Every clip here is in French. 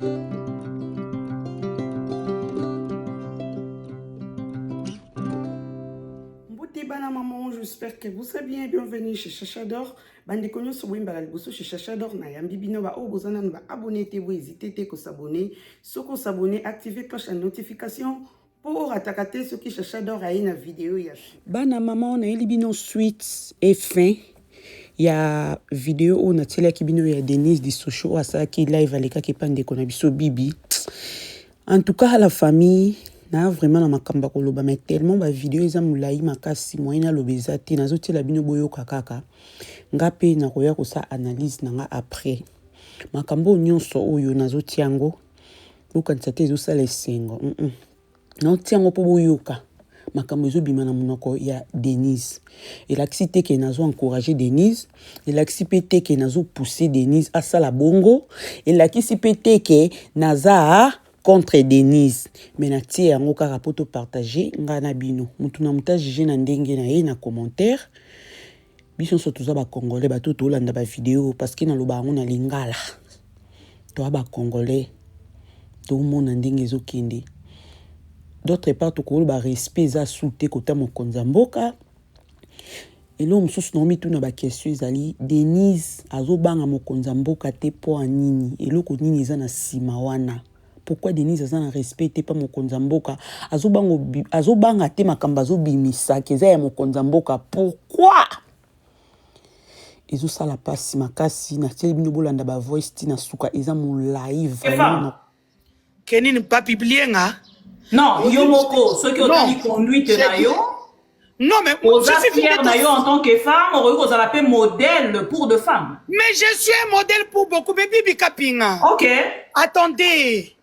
Beauté bana maman, j'espère que vous allez bien. Bienvenue chez Chachador. Bande konyo so wimba la liboso chez Chachador na yambi bino ba obozana ba abonner te vous hésitez te ko s'abonner. Soko s'abonner, activer cloche de notification pour attaquer ceux qui Chachador a une vidéo ya. Bana maman na eli bino suite et fin. Il y a vidéo où on a télé qui bino ya Denise di Socho asa qui live aleka ki pande kona biso bibi. En tout cas la famille na vraiment na makamba koloba mais tellement ba vidéo eza mulai makasi moyena lobeza te nazote la bino boyo kakaka ngape na koya ko sa analyse nanga après makambo nyonso oyo nazote yango bukanisa te zo sala esengo na tiango po boyoka makambo ezo bima na monoko ya Denise elakisi te ke nazo encourager Denise elakisi pe te ke nazo pousser Denise à sala bongo elakisi pe te ke naza contre Denise mais na tie yango kaka poto partager ngana bino mutu na mutajije na ndenge na ye na commentaire biso so tuza ba congolais ba to landa ba vidéo parce que na loba ngo na lingala to ba congolais to mona ndenge zo kende d'autre part to ko ba respect za souté kota mokonza mboka elo msusu no mitu na ba question ezali Denise azobanga mokonza mboka te po anini eloko nini eza na sima wana. Pourquoi Denise a un respect pas mon konzamboka azobanga te makamba zobimisa keza ya mokonzamboka pourquoi ezo sala pasi makasi na tele bino bolanda ba voice tina suka eza mon live vraiment kenini pas publier nga non yo moko ceux qui ont dit conduite na yo non mais je suis fière na yo en tant que femme on a appelé modèle pour de femmes mais je suis un modèle pour beaucoup mais bibi kapinga OK attendez.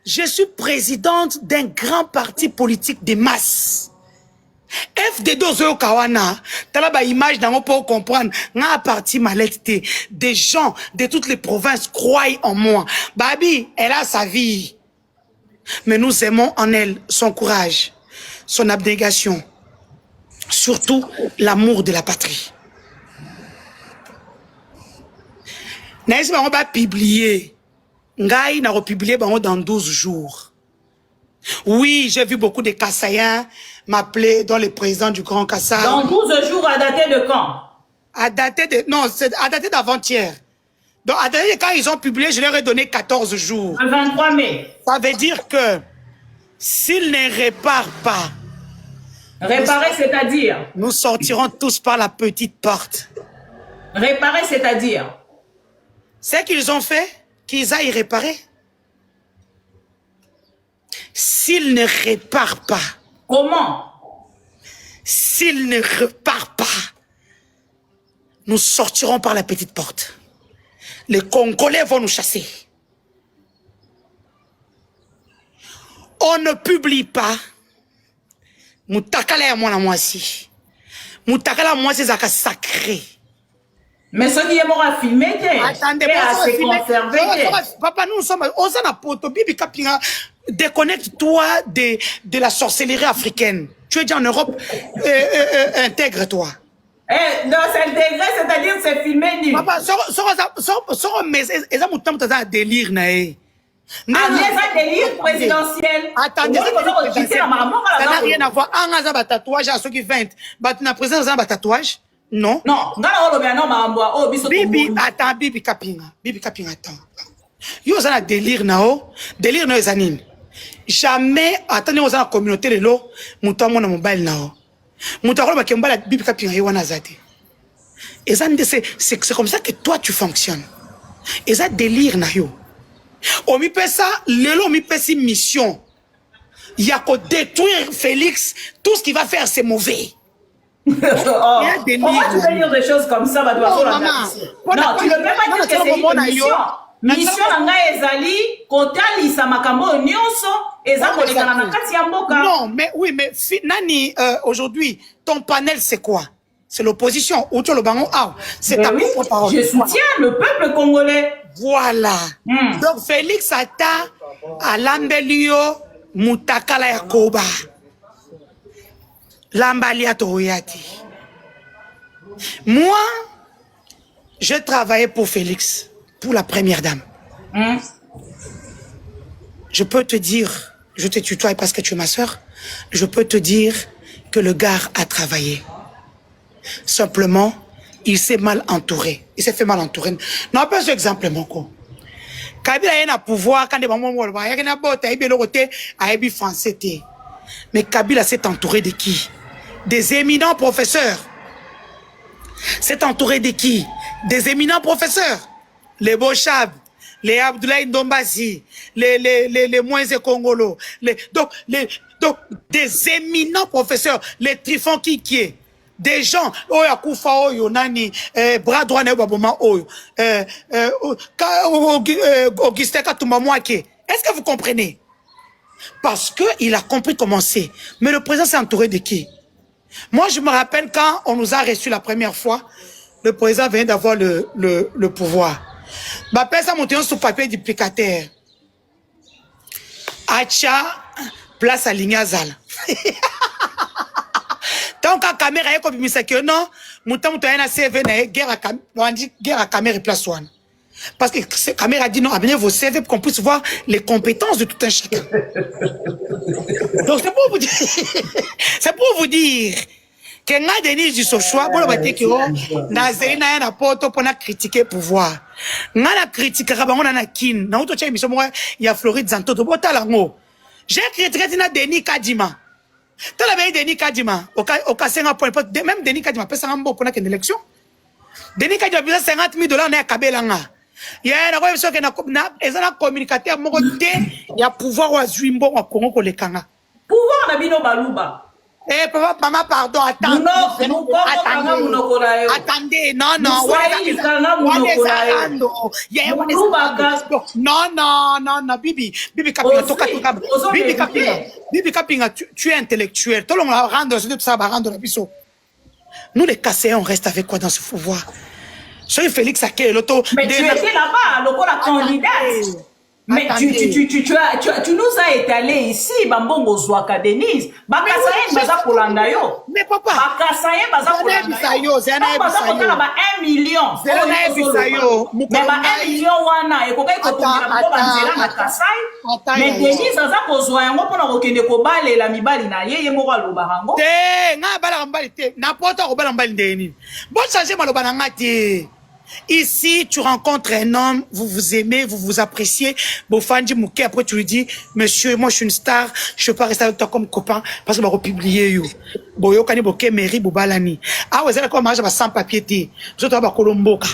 Je suis présidente d'un grand parti politique de masse. FD2 Kawana, talaba image dans pour comprendre, nga parti malette des gens de toutes les provinces croient en moi. Babi, elle a sa vie. Mais nous aimons en elle son courage, son abnégation, surtout l'amour de la patrie. N'est-ce pas on va publier Ngai n'a republié dans 12 jours. Oui, j'ai vu beaucoup de Kassaïens m'appeler dans le président du Grand Kassai. Dans 12 jours, à dater de quand? À dater de... Non, c'est à dater d'avant-hier. Donc, à dater de quand ils ont publié, je leur ai donné 14 jours. Le 23 mai. Ça veut dire que s'ils ne réparent pas... Réparer, c'est-à-dire? Nous sortirons tous par la petite porte. Réparer, c'est-à-dire? Ce qu'ils ont fait, qu'ils aillent réparer. S'ils ne réparent pas. Comment? S'ils ne réparent pas, nous sortirons par la petite porte. Les Congolais vont nous chasser. On ne publie pas. Moutakala et moi aussi. Moutakala moi c'est sacré. Mais ce qui est mort à filmer, attendez, papa, nous sommes aux anapoto, Bibi Kapinga, déconnecte-toi de la sorcellerie africaine. Tu es déjà en Europe, intègre-toi. Non, c'est intégré, c'est-à-dire c'est filmé. Papa, ça délire, nae. Ah, mais un délire présidentiel. Attendez, ça n'a rien à voir. Un tatouage à ceux qui viennent. La présidence a un tatouage. Non. Non, Bibi, attends, Bibi Kapinga, attends. Yo, ça a délire, nao. Délire, nao, zanine. Jamais, attendez, on a la communauté de l'eau, mouton, mon mobile, nao. Mouton, on a Bibi Kapinga, yo, nazate. Et ça, c'est comme ça que toi, tu fonctionnes. Et ça, délire, nao. On m'y fait ça, l'élo, on m'y fait si mission. Il y a qu'à détruire Félix, tout ce qu'il va faire, c'est mauvais. Pourquoi tu peux dire des choses comme ça, maman? Non, tu ne peux pas dire que c'est une mission. Mission nanga ezali kotalisa makambo nyonso eza kolekana na kati ya mboka. Non, mais oui, mais Nani, aujourd'hui, ton panel c'est quoi? C'est l'opposition. Ou tu le bango? C'est ta propre parole. Je soutiens le peuple congolais. Voilà. Donc Félix Ata à l'ambelio Mutakala Yakoba. Lambalia Toyati. Moi, je travaillais pour Félix, pour la première dame. je peux te dire, je te tutoie parce que tu es ma soeur, je peux te dire que le gars a travaillé. Simplement, il s'est mal entouré. Il s'est fait mal entourer. Non, pas ce exemple, mon co. Kabila a un pouvoir quand il y a un bote, il y a français. Mais Kabila s'est entouré de qui? Des éminents professeurs. S'est entouré de qui? Des éminents professeurs. Les Bochab, les Abdoulaye Ndombasi, les Moïse Congolo, donc des éminents professeurs, les Trifon Kikie, des gens, Oya Koufa Oyo, Nani, bras droit Neba Boma Oyo, Augustin Katoumamouake. Est-ce que vous comprenez? Parce qu'il a compris comment c'est. Mais le président s'est entouré de qui? Moi, je me rappelle quand on nous a reçus la première fois, le président vient d'avoir le pouvoir. Bah, ça monté sous papier duplicataire. Acha, place à Lignazal. Tant que la caméra est comme ça que non, mon temps où un CV na guerre à caméra place one. Parce que cette caméra dit non, amenez vos CV pour qu'on puisse voir les compétences de tout un chacun. Donc c'est pour vous dire, c'est pour vous dire que nga Denis du choix, bon le bâti que na zéna na poto pour na critiquer pouvoir. Nga na critiquer ba on na kin, na auto tcha émission moi il y a Floride Zanto to bota lango. J'ai critiqué na Denis Kadima. Tu l'as Denis Kadima, au cas point, même Denis Kadima peut s'en pour une élection. Denis Kadima a besoin de $50,000 na Kabelanga. Il y a un réseau qui a un communicateur, il y a pouvoir au Zwimbo au Congo pour les Kanga. Pouvoir na bino baluba. Eh, papa, maman, pardon, attendez. Attendez, non, non. Non, Bibi Kapinga, tu es intellectuel. Tout le monde rendre, tout ça va rendre la biseau. Nous, les Kasséens, on reste avec quoi dans ce pouvoir? Soyez Félix Ake, l'auto. Mais tu étais là-bas, la candidate. Mais tu nous as étalé ici, Bambongo Zouaka Denise. Bakasayen baza kolanda yo. Mais papa. Bakasayen baza kolanda yo. C'est un million. Mais 1 million wana ekokai kotomela ko banzela na Kasai. Mais Denise aza kozwa yango pona kokende kobalela mibali na ye moko aloba rango. Te, nga bala mbali te. Na poto ko bala mbali ndeni. Bon changer maloba na ngati. Ici, tu rencontres un homme, vous vous aimez, vous vous appréciez. Bofandi Mouké, après tu lui dis, monsieur, moi je suis une star, je peux pas rester avec toi comme copain parce que je vais republier you. Boyo kani boke mairie bobalani. Ah ouais, c'est comme marche sans papier té. Je dois ba kolomboka.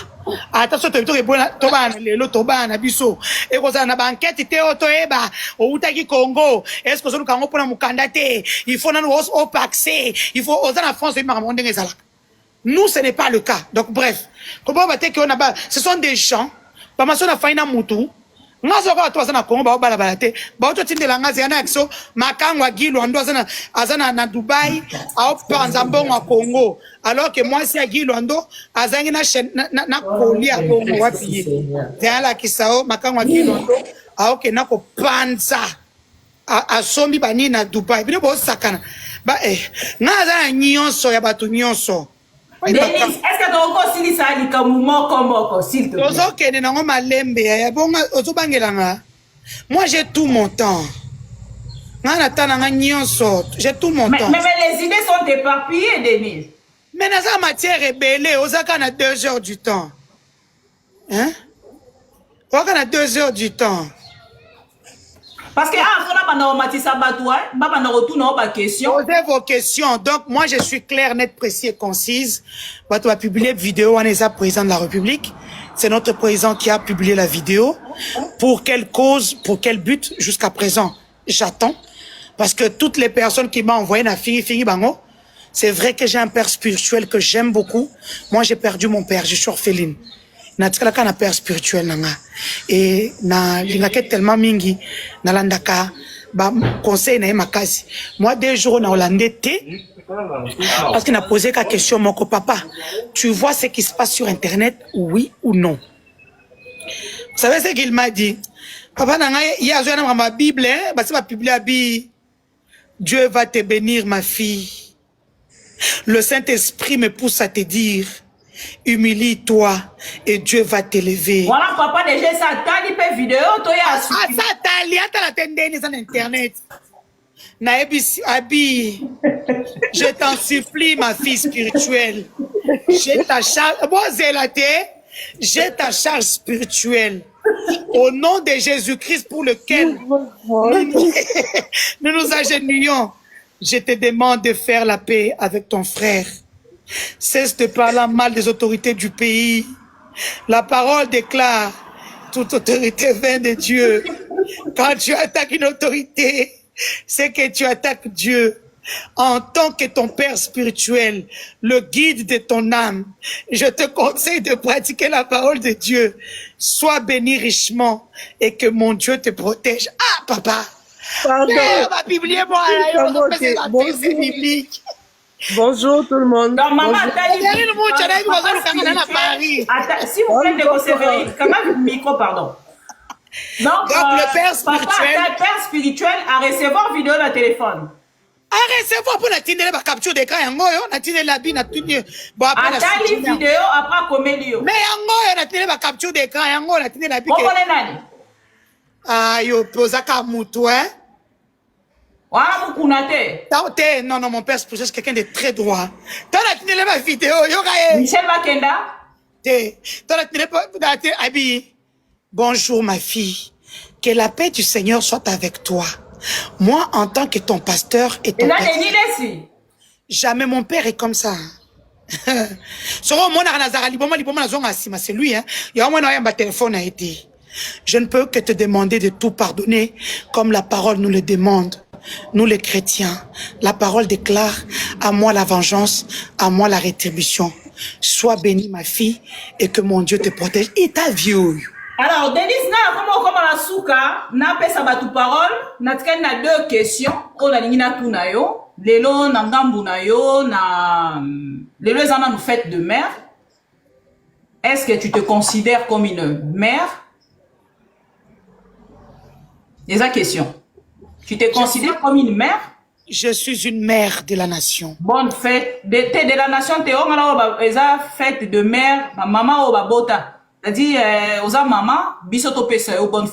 Attention, tu es bon, toba le toba na biso. Et quand ça na banquette té auto eba, au Utaki Congo. Est-ce que ça nous kango pona mukanda té? Il faut na nous au accès. Il faut aux en France de marmonde ngezala. Nous, ce n'est pas le cas. Donc, bref. Ce sont des gens. Ce alors que moi, c'est à Guy Luando, Denis, est-ce que tu as encore signé ça à Moko, s'il te plaît? Moi, j'ai tout mon temps. J'ai tout mon temps. Mais les idées sont éparpillées, Denis. Mais dans la matière ébellée, on a 2 heures du temps. Hein? On a 2 heures du temps. Parce que posez vos questions. Donc, moi, je suis claire, nette, précis et concise. On va publier une vidéo, on est président de la République. C'est notre président qui a publié la vidéo. Pour quelle cause, pour quel but, jusqu'à présent, j'attends. Parce que toutes les personnes qui m'ont envoyé la fille bango, c'est vrai que j'ai un père spirituel que j'aime beaucoup. Moi, j'ai perdu mon père, je suis orpheline. Natikala kana père spirituel nanga et na lingake tellement mingi na landaka ba conseil na makasi. Moi 2 jours na holandais té parce qu'il n'a posé la question mon papa, tu vois ce qui se passe sur internet, oui ou non? Vous savez ce qu'il m'a dit? Papa nanga il a joué dans ma Bible hein, parce qu'il va publier la Bible. Dieu va te bénir ma fille. Le Saint-Esprit me pousse à te dire, humilie-toi et Dieu va t'élever. Voilà, papa, déjà, ça t'a dit vidéo, toi, ça t'a liata la tendene sur internet. Abi, je t'en supplie, ma fille spirituelle. J'ai ta charge, moi, j'ai ta charge spirituelle. Au nom de Jésus-Christ pour lequel nous nous agenouillons, je te demande de faire la paix avec ton frère. Cesse de parler mal des autorités du pays. La parole déclare, toute autorité vient de Dieu. Quand tu attaques une autorité, c'est que tu attaques Dieu. En tant que ton père spirituel, le guide de ton âme, je te conseille de pratiquer la parole de Dieu. Sois béni richement et que mon Dieu te protège. Ah, papa! Pardon. Ma Bible, moi, c'est biblique. Bonjour tout le monde. Non, maman, s'il vous plaît, quand même, micro, pardon. Donc, le père spirituel. Papa, père spirituel à recevoir vidéo dans le téléphone. À recevoir pour la tiner la capture d'écran, on a tiner la bine, bon après la vidéo après comédie. Mais on a tiner la capture d'écran, on a tiner la bine. Ah yo, posaka mutu, hein? Non, non, mon père spirituel c'est quelqu'un de très droit. T'as la tiner la vidéo, Michel Makenda. T'as la tiner pas, Abi. Bonjour ma fille, que la paix du Seigneur soit avec toi. Moi, en tant que ton pasteur et ton pasteur, jamais mon père est comme ça. C'est lui, hein. Je ne peux que te demander de tout pardonner comme la parole nous le demande. Nous les chrétiens, la parole déclare à moi la vengeance, à moi la rétribution. Sois bénie ma fille et que mon Dieu te protège. Et ta vie. Alors, Denise, comment la souka, n'a pas sa batou parole, n'a na deux questions, on a l'ingina tout na yo, lelo na ngambu na yo, na, lelo zana nous fête de mère. Est-ce que tu te considères comme une mère? C'est la question. Tu te considères comme une mère? Je suis une mère de la nation. Bonne fête. De la nation, t'es on fête de mère, ma maman ou babota. C'est-à-dire,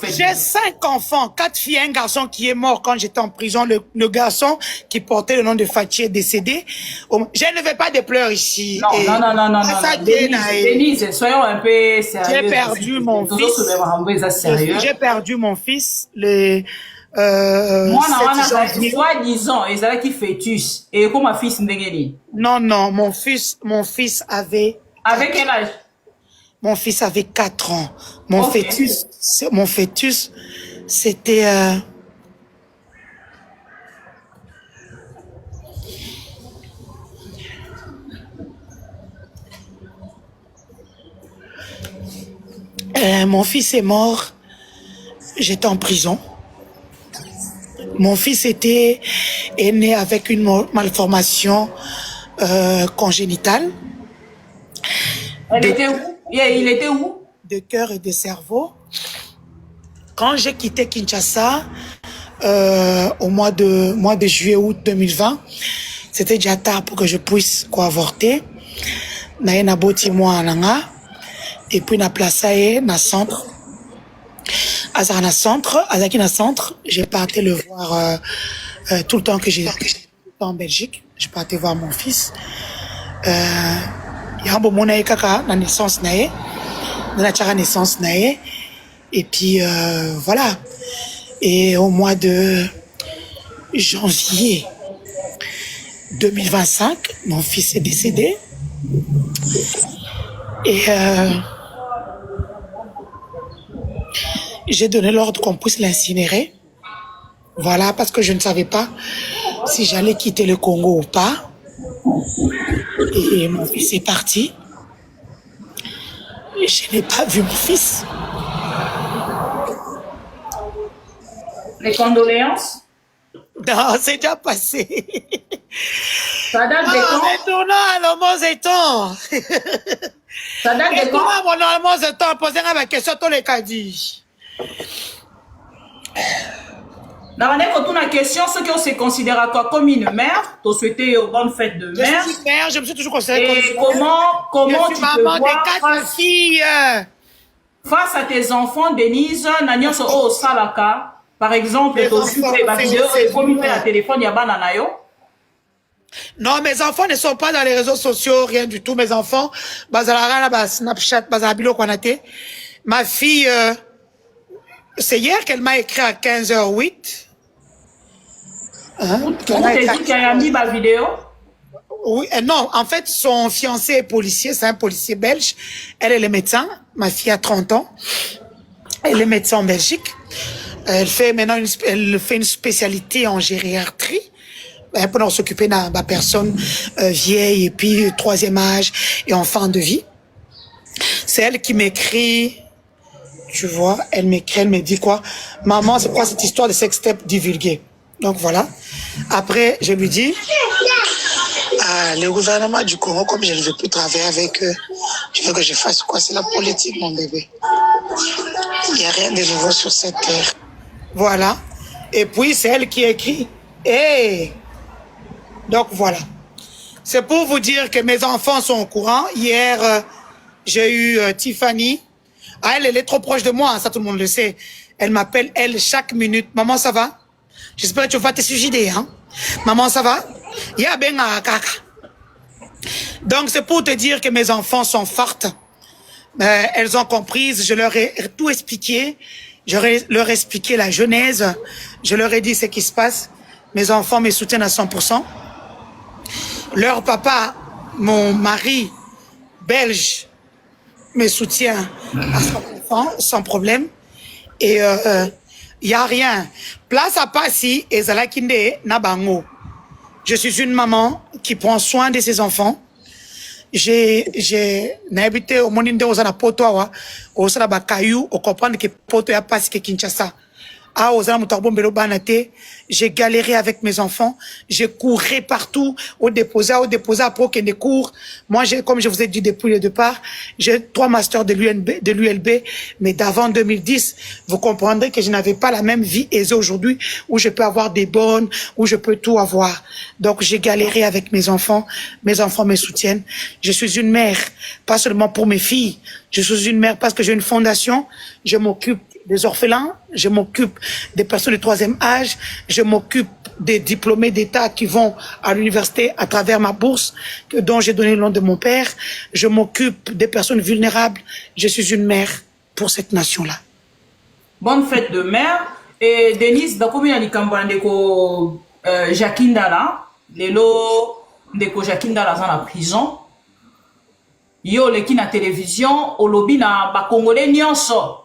j'ai 5 enfants, 4 filles et un garçon qui est mort quand j'étais en prison. Le garçon qui portait le nom de Fatih est décédé. Je ne vais pas de pleurs ici. Non, non. Denise, soyons un peu sérieux. J'ai perdu mon fils. J'ai perdu mon fils. Moi, soi-disant, ils avaient qui fœtus. Et comment ma fils n'est Non, mon fils avait... Avec quel âge? Mon fils avait 4 ans. Mon fœtus, c'était... mon fils est mort. J'étais en prison. Mon fils est né avec une malformation congénitale. Elle était où? Il était où? De cœur et de cerveau. Quand j'ai quitté Kinshasa, au mois de juillet-août 2020, c'était déjà tard pour que je puisse avorter. Naïna boti moi nanga. Et puis na placé na centre. Azar na centre, azaki na centre. J'ai parti le voir tout le temps que j'étais en Belgique. J'ai parti voir mon fils. Yambo mona kaka na naissance nae na tchara naissance nae et puis voilà. Et au mois de janvier 2025 mon fils est décédé et j'ai donné l'ordre qu'on puisse l'incinérer, voilà, parce que je ne savais pas si j'allais quitter le Congo ou pas. Et mon fils est parti. Et je n'ai pas vu mon fils. Les condoléances? Non, c'est déjà passé. Ça date de quand? Ça date de quand? Poser ma question, tous les cas dit. Dans la question, ceux qui se considèrent quoi comme une mère, tu souhaitais une bonne fête de mère. Je suis mère, je me suis toujours considérée comme une mère. Comment tu te vois de 4 filles. Face à tes enfants, Denise, Nagnon au Salaka, Par exemple, tu as ma vidéo, comme la téléphone, il y a banana yo. Non, mes enfants ne sont pas dans les réseaux sociaux, rien du tout. Mes enfants, Snapchat, ma fille, c'est hier qu'elle m'a écrit à 15h08. Hein? Tu t'es dit qu'elle a mis ma vidéo? Oui, non, en fait, son fiancé est policier, c'est un policier belge. Elle est médecin. Ma fille a 30 ans. Elle est médecin en Belgique. Elle fait maintenant une spécialité en gériatrie. Pour s'occuper de la personne vieille et puis troisième âge et en fin de vie. C'est elle qui m'écrit, tu vois, elle m'écrit, elle me dit quoi? Maman, c'est quoi cette histoire de sextape divulguée? Donc voilà. Après, je lui dis, le gouvernement du Congo, comme je ne veux plus travailler avec eux, tu veux que je fasse quoi? C'est la politique, mon bébé. Il n'y a rien de nouveau sur cette terre. Voilà. Et puis, c'est elle qui écrit, hey! Donc voilà. C'est pour vous dire que mes enfants sont au courant. Hier, j'ai eu Tiffany. Ah, elle est trop proche de moi, ça tout le monde le sait. Elle m'appelle, elle, chaque minute. Maman, ça va? J'espère que tu vas te suicider, hein? Maman, ça va? Ya ben kaka. Donc c'est pour te dire que mes enfants sont fortes. Elles ont compris, je leur ai tout expliqué. Je leur ai expliqué la genèse. Je leur ai dit ce qui se passe. Mes enfants me soutiennent à 100%. Leur papa, mon mari belge, me soutient à 100%, sans problème. Et il n'y a rien. Place à Passi et Zalakinde Nabango. Je suis une maman qui prend soin de ses enfants. J'ai habité au Moninde aux Anapotoa, au Sarabakayou, au comprendre que Poto ya Passi que Kinshasa. J'ai galéré avec mes enfants, j'ai couru partout, au déposé, après qu'il y ait des cours. Moi, comme je vous ai dit depuis le départ, j'ai 3 masters de l'ULB, mais d'avant 2010, vous comprendrez que je n'avais pas la même vie aisée aujourd'hui, où je peux avoir des bonnes, où je peux tout avoir. Donc, j'ai galéré avec mes enfants me soutiennent. Je suis une mère, pas seulement pour mes filles, je suis une mère parce que j'ai une fondation, je m'occupe des orphelins, je m'occupe des personnes de 3e âge, je m'occupe des diplômés d'État qui vont à l'université à travers ma bourse dont j'ai donné le nom de mon père, je m'occupe des personnes vulnérables, je suis une mère pour cette nation-là. Bonne fête de mère. Et Denise, dans combien de temps ndeko Jacqueline Dala, lelo ndeko Jacqueline Dala dans la prison, yo leki na télévision, au lobby na ba Congolais nyonso.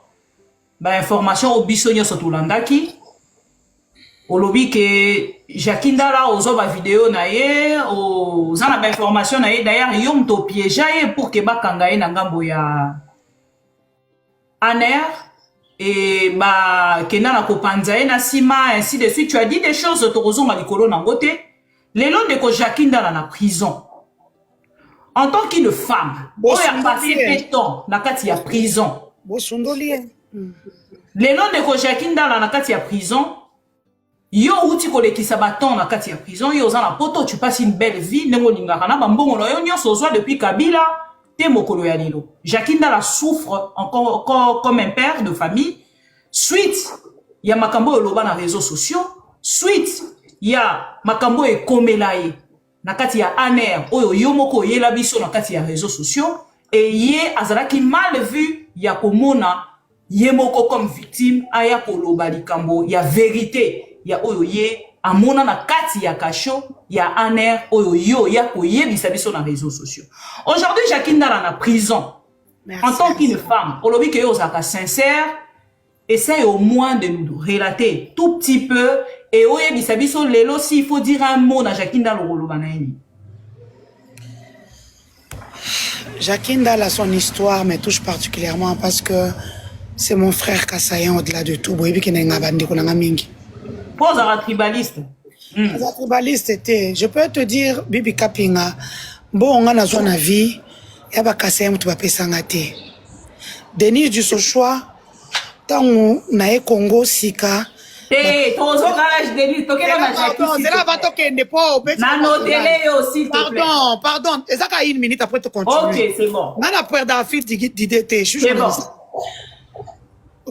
Ba information au biso nyonso tulandaki olobi ke Jacqueline Dala ozo ba vidéo na ye oza na ba information na ye d'ailleurs yo mto piéja ye pour que bakanga ye na ngambo ya aner et ba kena na kopanza ye na sima ainsi de suite. Tu as dit des choses tokozonga likolo na ngote lelo ndeko Jacqueline Dala na prison en tant qu'une femme oya passé péton na kati ya prison les noms de Jacqueline Dala na kati ya prison, yo uti kolekisa baton na kati ya prison, yo zana poto, tu passes une belle vie, nengo lingaka na bambongo na yo nyonso ozwa depuis Kabila, te mokolo ya lelo. Jacqueline Dala souffre encore comme un père de famille. Suite, il y a makambo oloba na réseaux sociaux. Suite, il y a makambo e komelaye na kati ya aner, oyo yo moko yela biso na kati ya réseaux sociaux. Et yé azalaki mal vu, ya komona yemoko comme victime aya koloba likambo ya vérité ya oyo ye amona na kati ya kasho ya aner oyo yo ya koyebisa biso na réseaux sociaux. Aujourd'hui Jacqueline Dala na prison. Merci, en tant qu'une femme, olobi que yo zaka sincère, essaye au moins de nous relater tout petit peu et oyebisa biso lelo si il faut dire un mot na Jacqueline Dala koloba na yeni. Jacqueline Dala, son histoire me touche particulièrement parce que c'est mon frère Kassayan au-delà de tout. Pose à la tribaliste. La tribaliste était, je peux te dire, Bibi Kapinga, bon, on a une vie, il y a Kassayan qui va payer. Denise du Sochois, tant on a Congo, Sika. Pardon, et ça a une minute après te continuer. Ok, c'est bon. On a peur d'affiche d'idée, je suis bon.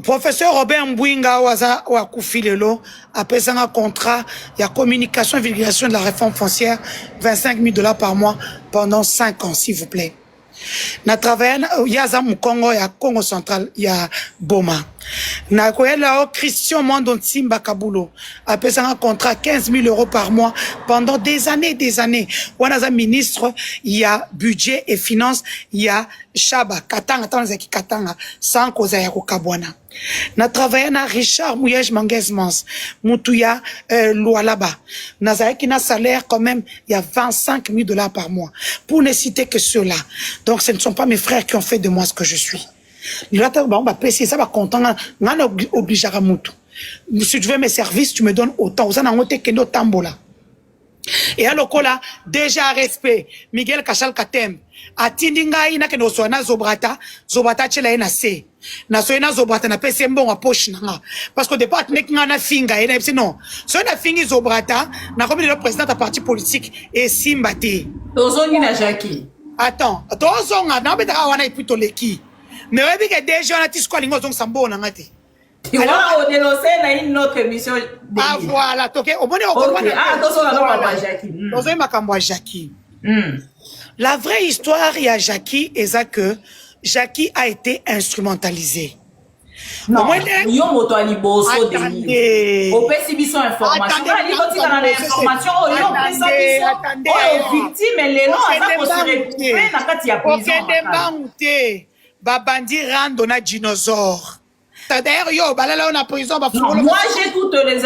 Professeur Robert Mbouinga waza wa kufilelo appelle un contrat il y a communication et vulgarisation de la réforme foncière 25 000 $ par mois pendant 5 ans s'il vous plaît. Na travaillé yaza mu Congo ya Congo central ya Boma. Na koyela Christian Mondo Ntimba Kabulo appelle un contrat 15 000 € par mois pendant des années. Wanaza ministre il y a budget et finances il y a Shaba Katanga tanzaki Katanga sans cause ya kokabwana. Na travaillé na Richard Mouyej Manguez-Mans, Moutouya Loualaba. Na zaeki na salaire quand même, il y a 25 000 $ par mois. Pour ne citer que ceux-là. Donc ce ne sont pas mes frères qui ont fait de moi ce que je suis. Là, on va payer ça, va content, on obligé à Moutou. Si tu veux mes services, tu me donnes autant. Vous en avez kendo tambola. Et alors là, déjà respect, Miguel Kachal Katem. Atindinga ina ke no soana zobrata chela ina se. Na so ina zobrata na pese mbongo poche nanga. Parce que départ nek ngana finga ina epsi non. So ina fingi zobrata na comme le président de parti politique et Simbati. Tozoni na Jackie. Attends, tozonga na betaka wana epito leki. Mais webi ke déjà na tisko lingo zong sambo na ngati. Alors, on dénonçait dans une autre émission. Ah voilà, toke au bonheur au Ah, tozona na Jackie. Tozoi makambo Jackie. La vraie histoire, il y a Jackie, et ça que Jackie a été instrumentalisé. Non, yo moto ali boso de. Au pesi biso information. Ali ko tika na information o yo pesa biso. O victime le non asa ko se retrouver na kati ya prison. Babandi rando na dinosaure. D'ailleurs, yo, balala on a prison, ba moi j'ai toutes les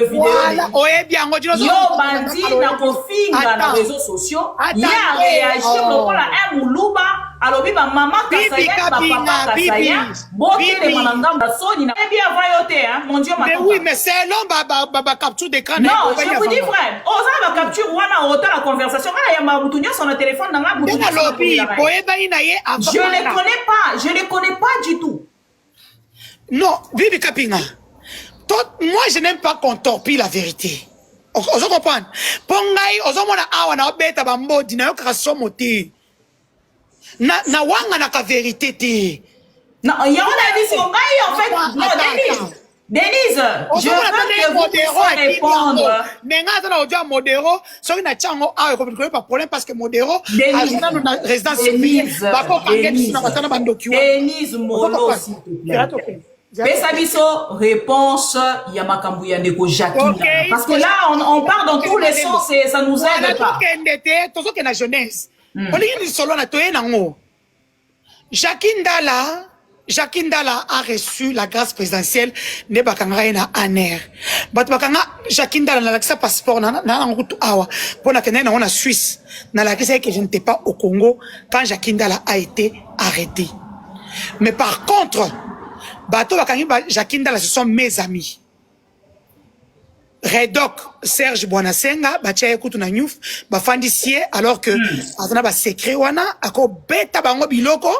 vidéos. Voilà, oye bien, ngo dinosaure. Yo bandi na kofinga na réseaux sociaux. Il a réagi lokola un muluba, alobi ba maman kasaya, ba papa kasaya. Boté de manangamba soni na bien vayoté hein, mon Dieu. Mais oui, mais c'est long ba capture d'écran. Non, je vous dis frère, on a la capture wana autant la conversation, kana ya mabutunya sur le téléphone dans la boutique. Je ne les connais pas du tout. Non, Bibi Kapinga. Moi, je n'aime pas qu'on torpille la vérité. On comprend. Pongai, ozomona awa na obeta bambo dina yo kasomo te. Na wanga na ka vérité te. Non, il y a une émission en fait. Non, Denise, je veux que vous puissiez répondre. Mais nga na odia modéro, so na chango awa ko pas problème parce que modéro a na résidence civile. Ba ko kangé na batana bandoki. Denise Molo s'il te plaît. Pesa biso réponse ya makambu ya ndeko Jackie. Okay, parce que là on part dans tous les sens et ça nous aide pas. Tozo ke na jeunesse. Olingi solo na toye nango. Jackie Ndala a reçu la grâce présidentielle ne bakanga na aner. Bat bakanga Jackie Ndala na lakisa passeport na ngutu awa pona kene na on Suisse. Na lakisa que je n'étais pas au Congo quand Jackie Ndala a été arrêté. Mais par contre Bato Bakangi Jackie Ndala, ce sont mes amis. Redoc Serge Boanasenga, Batia Ekutu na Nyouf, Bafandisie, alors que Azana ba secret wana, ako beta bango biloko,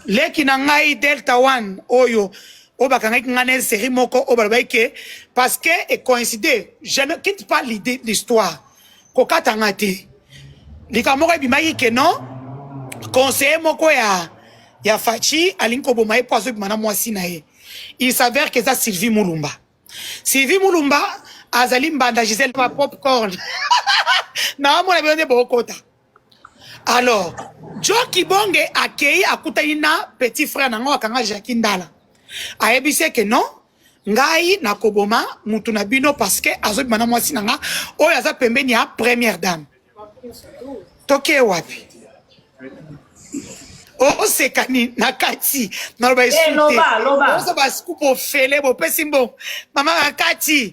leki na ngai Delta One, oyo, o Bakangi ngane série moko, o balbaike, parce que, et coïncidé, je ne quitte pas l'idée, l'histoire, koka tangate. Likamoko bimayi ke non, conseiller moko ya Fachi, Alinko Bomae, Poazo Bimana Mwasi nae. Il s'avère que c'est Sylvie Moulumba. Sylvie Moulumba, Azalim Banda Gisèle, ma popcorn. Na mon avion de Bokota. Alors, Joe Kibonge a accueilli à Koutaïna, petit frère Nango Akanga Jackie Ndala. A ebise que non, Ngai na Koboma, Mutuna Bino, parce que Azo Bimana Mwasi Nanga, Oyaza Pembeni a première dame. Toke wapi. Oh, c'est Kani, Nakati, Nalba insulté. Loba. On se va se couper au fêlé, bon, pessimbo. Maman, Nakati.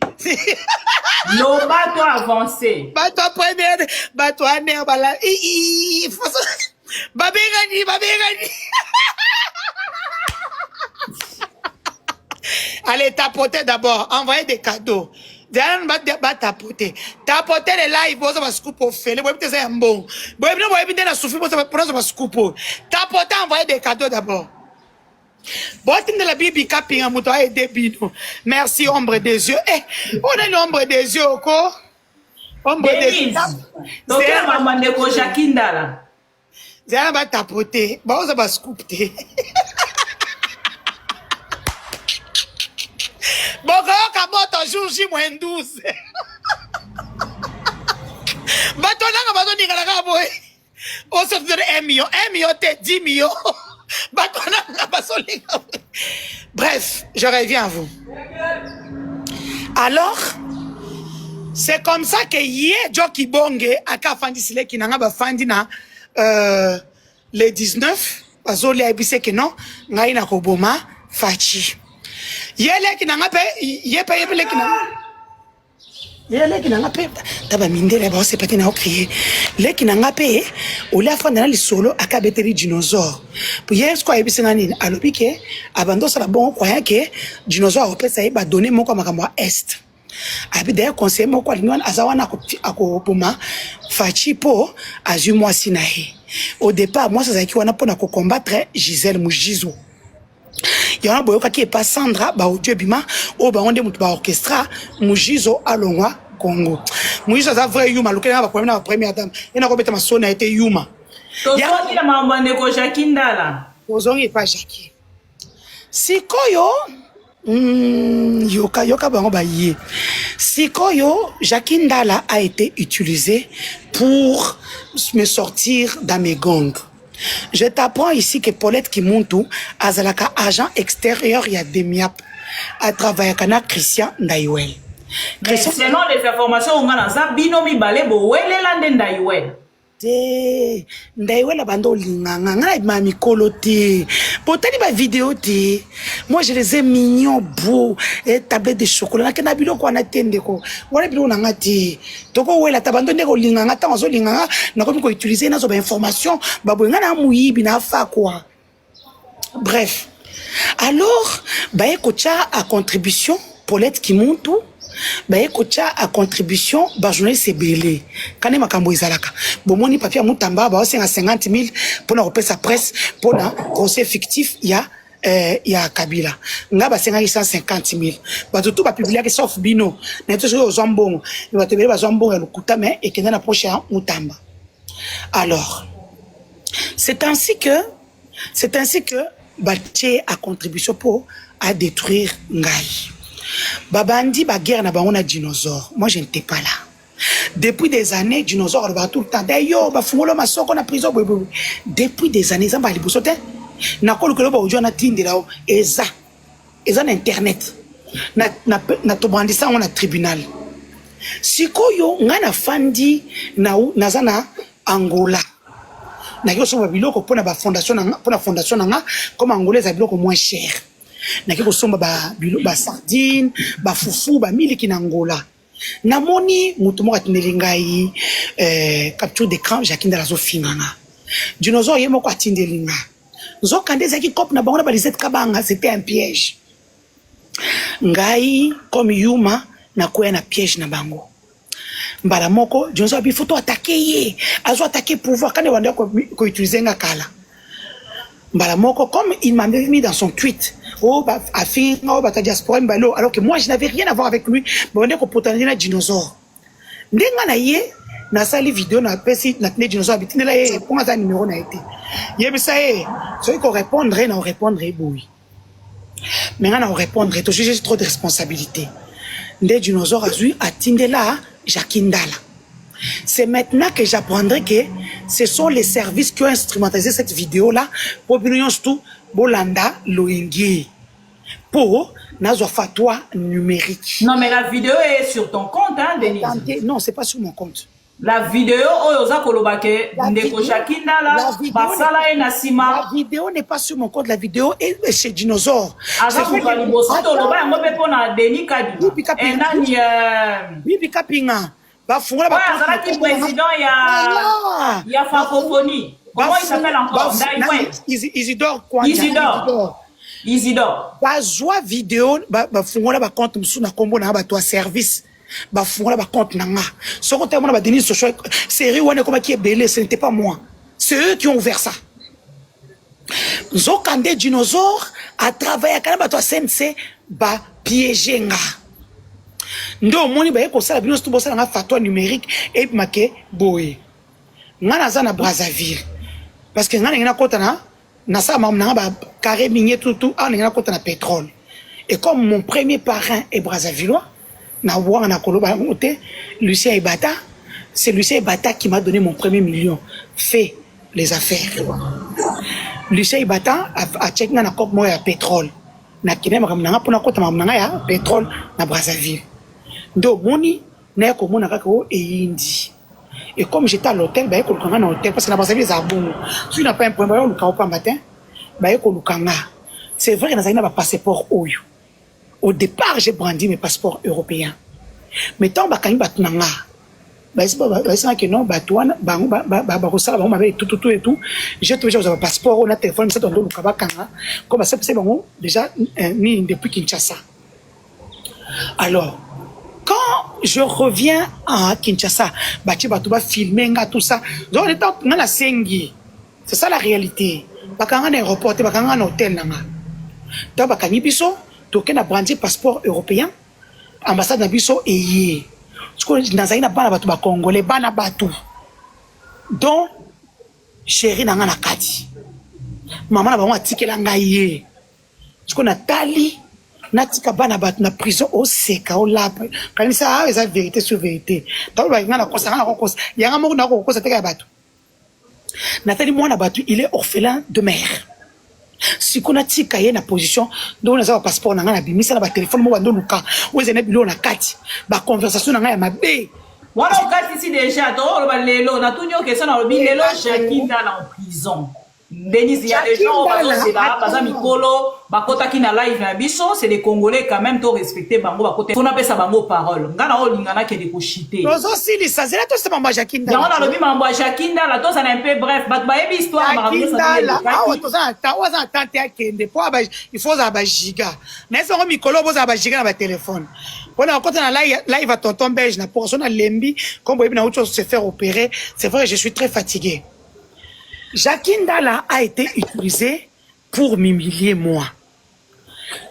Loba, toi, avancé. Bah, toi, première, bah, toi, nerf, bah, là, Babérani. Allez, tapoter d'abord, envoyez des cadeaux. Diane va tapoter. Tapoter les lives, vous avez scoop au fait. Vous avez un bon. Vous avez bien la souffrir, vous avez scoop. Tapoter, envoyer des cadeaux d'abord. Botin de la Bibi Kaping à Moutoua et Debino. Merci, ombre des yeux. Eh, on a l'ombre des yeux, encore. Ombre des yeux. Docteur Mamandeko Jackie Ndala. Diane va tapoter. Vous avez scoop. bokoyoka moto jour J moins 12 bato nanga bazoningalaka boye osoki 1 million te 10 millions bato nanga bazolinga. Bref, je reviens à vous. Alors c'est comme ça que yé Joki Bonge aka fandi sile ki nanga ba fandi na le 19 bazoli abise ke non ngai na koboma fachi yele ki nanga pe yepe yele ki nanga yele ki nanga pe taba mindele ba se pete na okrier le ki nanga pe ole afanda na lisolo aka beteri dinosaure pour yes quoi abise ngani alobi ke abando sala bon croyant que dinosaure opesa e ba donner moko makambo est. Abi d'ailleurs conseiller moko alinwana azawana akopoma fachi po azu moi sinahe. Au départ moi ça zaki wana pona ko combattre Gisèle Mujizo. Yana boyoka ki pas Sandra ba audio bima o ba onde mutu ba orchestra Mujizo alongwa Congo. Mujizo za vrai yuma lokela ba problème na première dame. Ena ko beta masona été yuma. Tozongi na mambane ko Jakindala. Tozongi pas Jackie. Sikoyo yoka bango ba yé. Sikoyo, Jakindala a été utilisé pour me sortir dans mes gangs. Je t'apprends ici que Paulette Kimuntu azalaka agent extérieur ya Demiap à travailler avec Christian Ndaiwel. Mais selon les informations on a ça binomi balé bo welelande Ndaiwel. Ndaiwel abando linganga ngana mami kolote potani ba vidéo te moi je les ai mignons beaux et tablette de chocolat na bilo ko na tende ko wala bilo na ngati toko wela tabando ndeko linganga tango zo linganga na ko ko utiliser na zo ba information ba boyenga na muyibi na fa quoi. Bref alors ba ekocha à contribution Paulette Kimuntu ba ekocha à contribution ba journaliste belé kane makambo ezalaka bomoni papier mutamba ba 50 000 pour na repesa presse pour na conseil fictif ya Kabila nga ba 150 000 ba tout ba publier que sauf bino na tout zo zombongo ba tebele ba zombongo ya lukuta mais et kenda na proche ya mutamba. Alors c'est ainsi que batie à contribution pour à détruire ngai. Babandi ba guerre na bango na dinosaure. Moi je n'étais pas là. Depuis des années dinosaure ba tout le temps. D'ailleurs ba fungolo masoko na prison depuis des années ça ba libosote. Na ko lokolo ba ojo na tindela eza na internet. Na to bandisa on na tribunal. Sikoyo ngana fandi na zana Angola. Na yo so ba biloko pona ba fondation na comme Angola za biloko moins cher. Naki kosomba ba sardine ba fufu ba miliki na Angola namoni mutu moko atindeli ngai capture d'écran Jakindala zo finganga dinosaure yemo ko atindeli nga nzokande zaki cop na bango na balisette kabanga c'était un piège ngai comme yuma na koya na piège na bango mbala moko dinosaure bi photo attaquer ye azo attaquer pouvoir quand wanda ko utiliser nga kala mbala moko comme il m'a mis dans son tweet oh bah afin oh bah ta diaspora mbalo alors que moi je n'avais rien à voir avec lui mais on est ko potani na dinosaure ndenga na ye na sali vidéo na pesi na tene dinosaure bitinela ye pour ça numéro na été yebisa ye so il ko répondre na répondre boui mais na répondre to j'ai trop de responsabilité ndé dinosaure azui atindela Jakindala. C'est maintenant que j'apprendrai que ce sont les services qui ont instrumentalisé cette vidéo-là pour tout Bolanda Loingi pour nazo fatwa numérique. Non, mais la vidéo est sur ton compte, hein, Denise? Non, c'est pas sur mon compte. La vidéo, Oyoza Kolobake, Ndeko Jakindala, Basala et Nassima. La vidéo n'est pas sur mon compte, la vidéo est chez Dinosaure. Azakou Kaliboso, Toloba, Ngope Pona, Denis Kadi. Bibi Kapinga. Ouais, Azalaki président, il y a francophonie. Comment il s'appelle encore? Isidore Kwanja. Isidore. Bazwa vidéo, fungola ba compte musu na kombo na ba toi service. Ba fungola ba compte nanga. Soko te mona ba Denis social série wane comme qui est belé, ce n'était pas moi. C'est eux qui ont ouvert ça. Nzokande dinosaure a travaillé kana ba toi CNC ba piéger nga. Ndo moni ba ko sala bino sto bosala nga fatwa numérique et maké boy. Ngana za na Brazzaville. Parce que ngana ngina kota na sa mam na ba carré minier tout ngana kota na pétrole. Et comme mon premier parrain est Brazzavillois, Lucien Ebata, c'est Lucien Ebata qui m'a donné mon premier million. Fait les affaires. Lucien Ebata a checké na kop mo ya pétrole. Na kine makamnanga pona kota makamnanga ya pétrole na Brazzaville. Donc moni na ko mona kaka o eyindi. Et comme j'étais à l'hôtel, bah, il y a un hôtel, parce que la Brazzaville, c'est bon. Si tu n'as pas un point, il y a un matin, c'est vrai qu'il y a un passeport. Au départ, j'ai brandi mes passeports européens. Mais tant que je suis j'ai trouvé un passeport, on a téléphone, comme ça, c'est déjà depuis Kinshasa. Alors, quand je reviens à Kinshasa, Bati Batouba filmer tout ça. Donc, on est dans la Sengi. C'est ça la réalité. Bakanga un aéroport, bakanga un hôtel nanga. Donc, bakani biso, toke na brandi passeport européen, ambassade na biso eye. Parce que dans na bana batu ba congolais, bana batu. Donc, chéri nanga na kati. Maman na ba mwa tikela ngaye. Parce que Nathalie natika bana bat na prison au seka au lap quand ça a vérité sur vérité donc ba ngana kosa yanga mo na ko kosa teka batu Nathalie moi na batu il est orphelin de mère si qu'on a tika ye na position donc na passeport na ngana bimisa na ba téléphone mo bando luka wezene bilo na kati ba conversation na ngaya mabe voilà kati ici déjà donc ba lelo na tunyo question na lobi lelo Jakinda na en prison. Denis, il y a des gens qui sont là, par exemple, Mikolo, Bakota qui na live na biso, c'est des Congolais quand même, to respecter bango Bakota. Faut n'appeler ça bango parole. Ngana o lingana qui est de kochité. Nous aussi, les ça, c'est là tout ça mambo Jakinda. Yango na lobi mambo Jakinda, la to ça un peu bref, bat ba yebi histoire mambo ça. Ah ouais, tout ça, tante ya kende, po il faut ça ba giga. Mais ça Mikolo boza ba giga na ba téléphone. On a quand on a live à tonton belge na pour na lembi, comme boyebi na autre chose se faire opérer, c'est vrai, je suis très fatigué. Jakinda là a été utilisé pour m'humilier moi.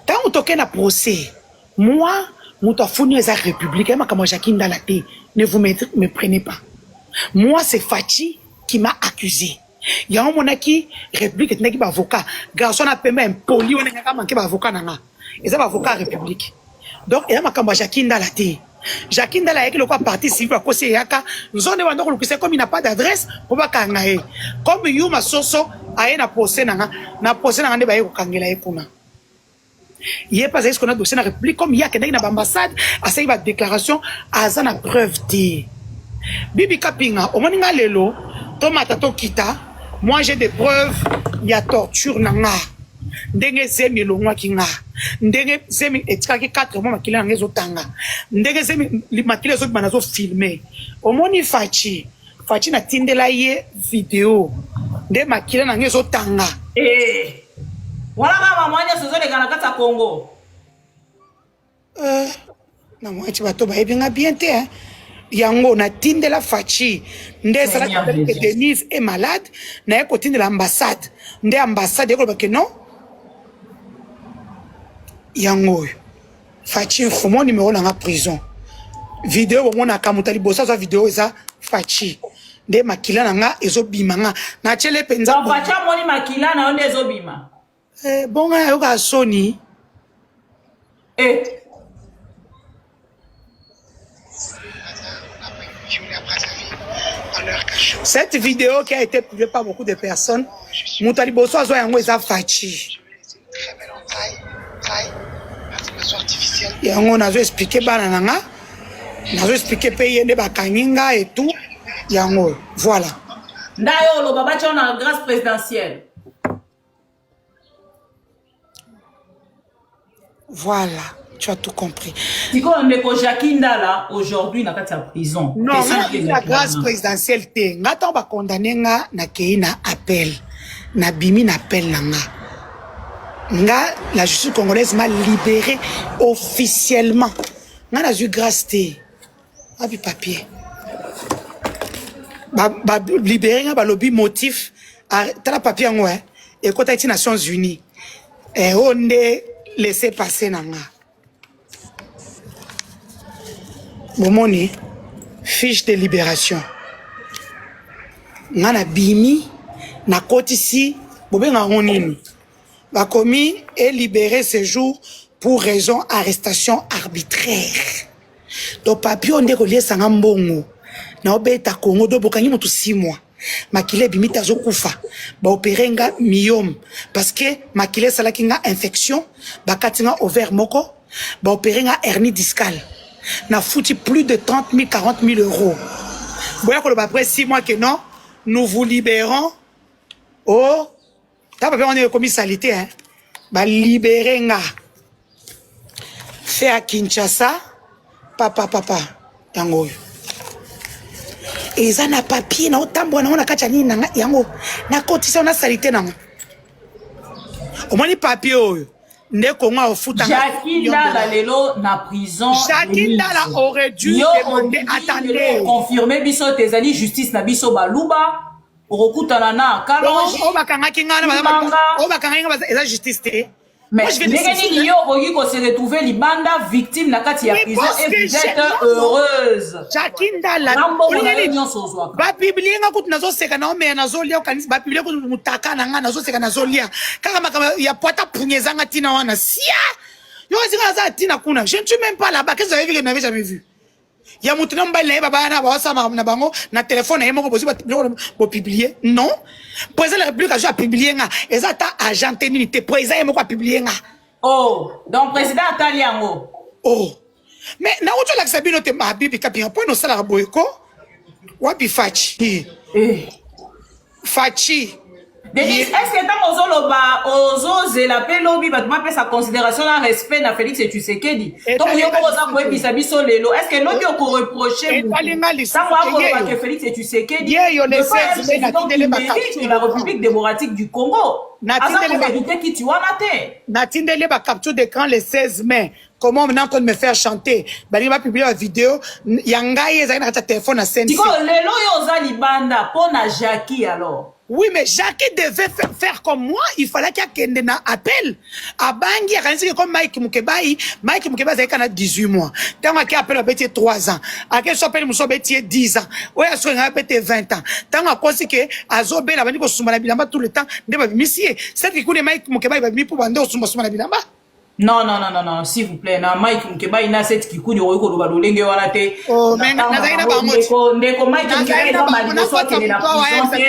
Quand on toque na procès, moi, m'outa fourni les républicains, comme Jakinda là, ne vous me prenez pas. Moi, c'est Fachi qui m'a accusé. Il y a un mona qui république n'est pas avocat. Garçon a payé un poli, on n'a pas manqué avocat nana. Et ça va avocat république. Donc, il y a ma Jakinda là, Jakinda la yaki lokwa parti civil à cause yaka nzone wando ko lukise comme il n'a pas d'adresse pour ba kangae comme yuma soso aye na procès nanga nde ba yeko kangela ekuna yé pas est-ce qu'on a dossier na république comme yaka na ambassade a ça ba déclaration aza na preuve de Bibi Kapinga o moninga lelo tomata to kita moi j'ai des preuves il y a torture nanga ndenge zemi longwa kinga ndenge zemi etikaki 4 mois makila ngezo tanga ndenge zemi makila zo banazo filmer omoni Fachi na tindela ye video nde makila ngezo tanga wala kama mwanya sozo le kana kata Congo na moi tu bato ba ebinga bien te hein yango na tindela Fachi nde sala que Denise est malade na ko tindela ambassade nde ambassade ko ba que non yango Fachi mon numéro dans la prison vidéo mon akamutali bossa sa vidéo eza Fachi nde makila nanga ezobimanga na chele penza Fachi moni makila na onde ezobima bon yoka Sony cette vidéo qui a été publiée par beaucoup de personnes mutali bossa zo yango eza Fachi et on a expliqué banana nazo expliqué payer des bakaninga et tout yango voilà ndayo lo baba chona grâce présidentielle voilà tu as tout compris Tiko ndeko Jakinda là aujourd'hui na kati ya prison non la grâce présidentielle te ngata ba condamner nga na keina appel na bimi na appel nanga nga la justice congolaise m'a libéré officiellement nga na eu grâce te abi papier ba libéré nga ba lobby motif tala papier ngo et côté des Nations Unies et on est laissé passer nanga bomoni fiche de libération nga na bimi na koti si bobenga ngonini bakomi est libéré ce jour pour raison arrestation arbitraire. Donc papier on est relié sans mbongo. Na obeta Congo do bokangi mutu 6 mois. Makile bimita zo kufa. Ba opérer nga myome parce que makile salaki nga infection, ba katinga ovaire moko, ba opérer nga hernie discale. Na foutu plus de 30 000 40 000 euros. Boya ko après 6 mois que non, nous vous libérons. Oh, t'as pas on est commis salité hein. Ba libérer nga. Fait à Kinshasa, papa yango. Et ça n'a papier na otambo na kacha nini na yango na cotisation na salité na. Au moins ni papier oyo. Ndeko ofuta. Jackie Ndala lelo na prison. Jackie Ndala aurait dû demander attendez. Confirmer biso tezali justice na biso baluba. Okutana na kalonji. O bakanga kingana o bakanga nga eza justice te. Mais je vais dire yo ogi ko se retrouver libanda victime na kati ya prison et vous êtes heureuse. Jackie Ndala. Ba publier nga kutu nazo seka na ome nazo lia kanisa ba publier kutu mutaka na nga nazo seka nazo lia. Kaka makama ya poata punyeza nga tina wana sia. Yo zinga za tina kuna. Je ne suis même pas là-bas. Qu'est-ce que vous avez vu que vous n'avez jamais vu? Il y a moutina mbale baba na ba sa na bango na téléphone na yemo ko bo publier. Non. Président de la République a publié nga. Ezata agent unité président yemo ko publier nga. Oh, donc président Taliango. Oh. Mais na oto la sabino te ma bibi kapia po no sala boyko. Wapi fachi. Fachi. Denis, est-ce que tant ozo zela pe lobby batuma pe sa considération na respect na Félix Tshisekedi. Donc yo ko za ko ebisa biso lelo. Est-ce que lobby ko reprocher ça va que Félix Tshisekedi yo le 16 mai na tindele de la République démocratique du Congo. Na tindele qui tu wana te. Na tindele ba capture d'écran le 16 mai. Comment maintenant qu'on me faire chanter? Bali va publier la vidéo. Yangaye ezali na téléphone na scène. Tiko lelo yo za libanda pona Jackie alors. Oui, mais Jackie devait faire comme moi. Il fallait qu'il y ait un appel. À Bangui, il y a comme Mike Mukebai. Mike Mukebai, il a 18 mois. Tant qu'il appelle, il a 3 ans. À quel soit il a 10 ans. Oui, il a 20 ans. Tant qu'il y a Azobé, il a dit que tout le temps. C'est que les Mike Mukebai, il a mis pour vendre au Bilamba. Non, s'il vous plaît. Non, Mike Mukeba, il a cette qui coule au Kolo Balolenge Wanate. Oh, mais Ndeko Mike Mukeba, il a la prison.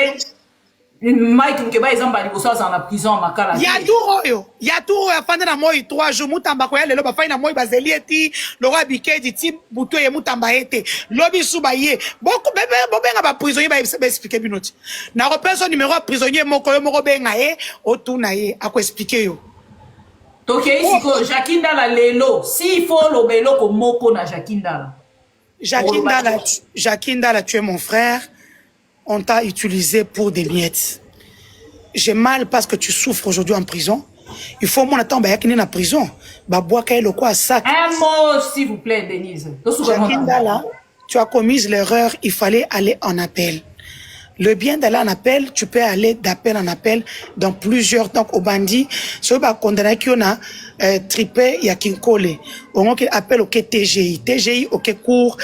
Mike Mukeba est en la prison makala. Ya tout afanda na moi 3 jours mutamba ko ya lelo ba faina moi bazeli eti le roi Bikedi ti buto ye mutamba ete lobi suba ye beaucoup bébé bobenga ba prisonnier ba expliquer binoti na repère numéro prisonnier moko yo moko benga ye otuna ye ako expliquer yo. Donc ici Jackie Ndala lelo si faut lo belo ko moko na Jackie Ndala. Jackie Ndala tu es mon frère. On t'a utilisé pour des miettes. J'ai mal parce que tu souffres aujourd'hui en prison. Il faut mon attendre qu'il y en prison. Un mot, s'il vous plaît, Denise. Jackie Ndala, tu as commis l'erreur, il fallait aller en appel. Le bien d'aller en appel, tu peux aller d'appel en appel dans plusieurs temps au bandit. Si on va condamner qui on a tripé, il y a Kinkole. On appelle au TGI. TGI, au cours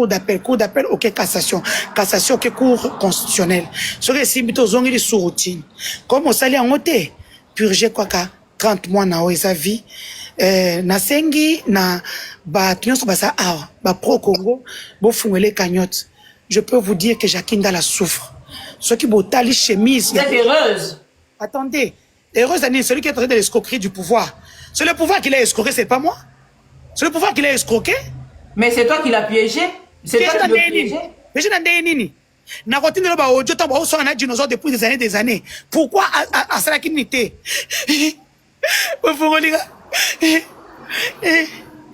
d'appel. Cours d'appel, au cassation. Cassation, au cours constitutionnel. Ce que c'est plutôt zongili sous routine. Comme on s'allait en ôté, purger quoi qu'à 30 mois na sa vie. Na sengi, na ba kinyoso basa awa, ba pro Congo, bo fungele cagnotte. Je peux vous dire que Jackie Ndala souffre. Ceux qui botali chemise. Vous êtes heureuse. Attendez. Heureuse, c'est celui qui est en train de l'escroquerie du pouvoir. C'est le pouvoir qui l'a escroqué, c'est pas moi. C'est le pouvoir qui l'a escroqué. Mais c'est toi qui l'as piégé. C'est toi qui l'as piégé. Mais je n'en ai nini. Na routine de l'audio, tu as un dinosaure depuis des années. Pourquoi à ça la kinité?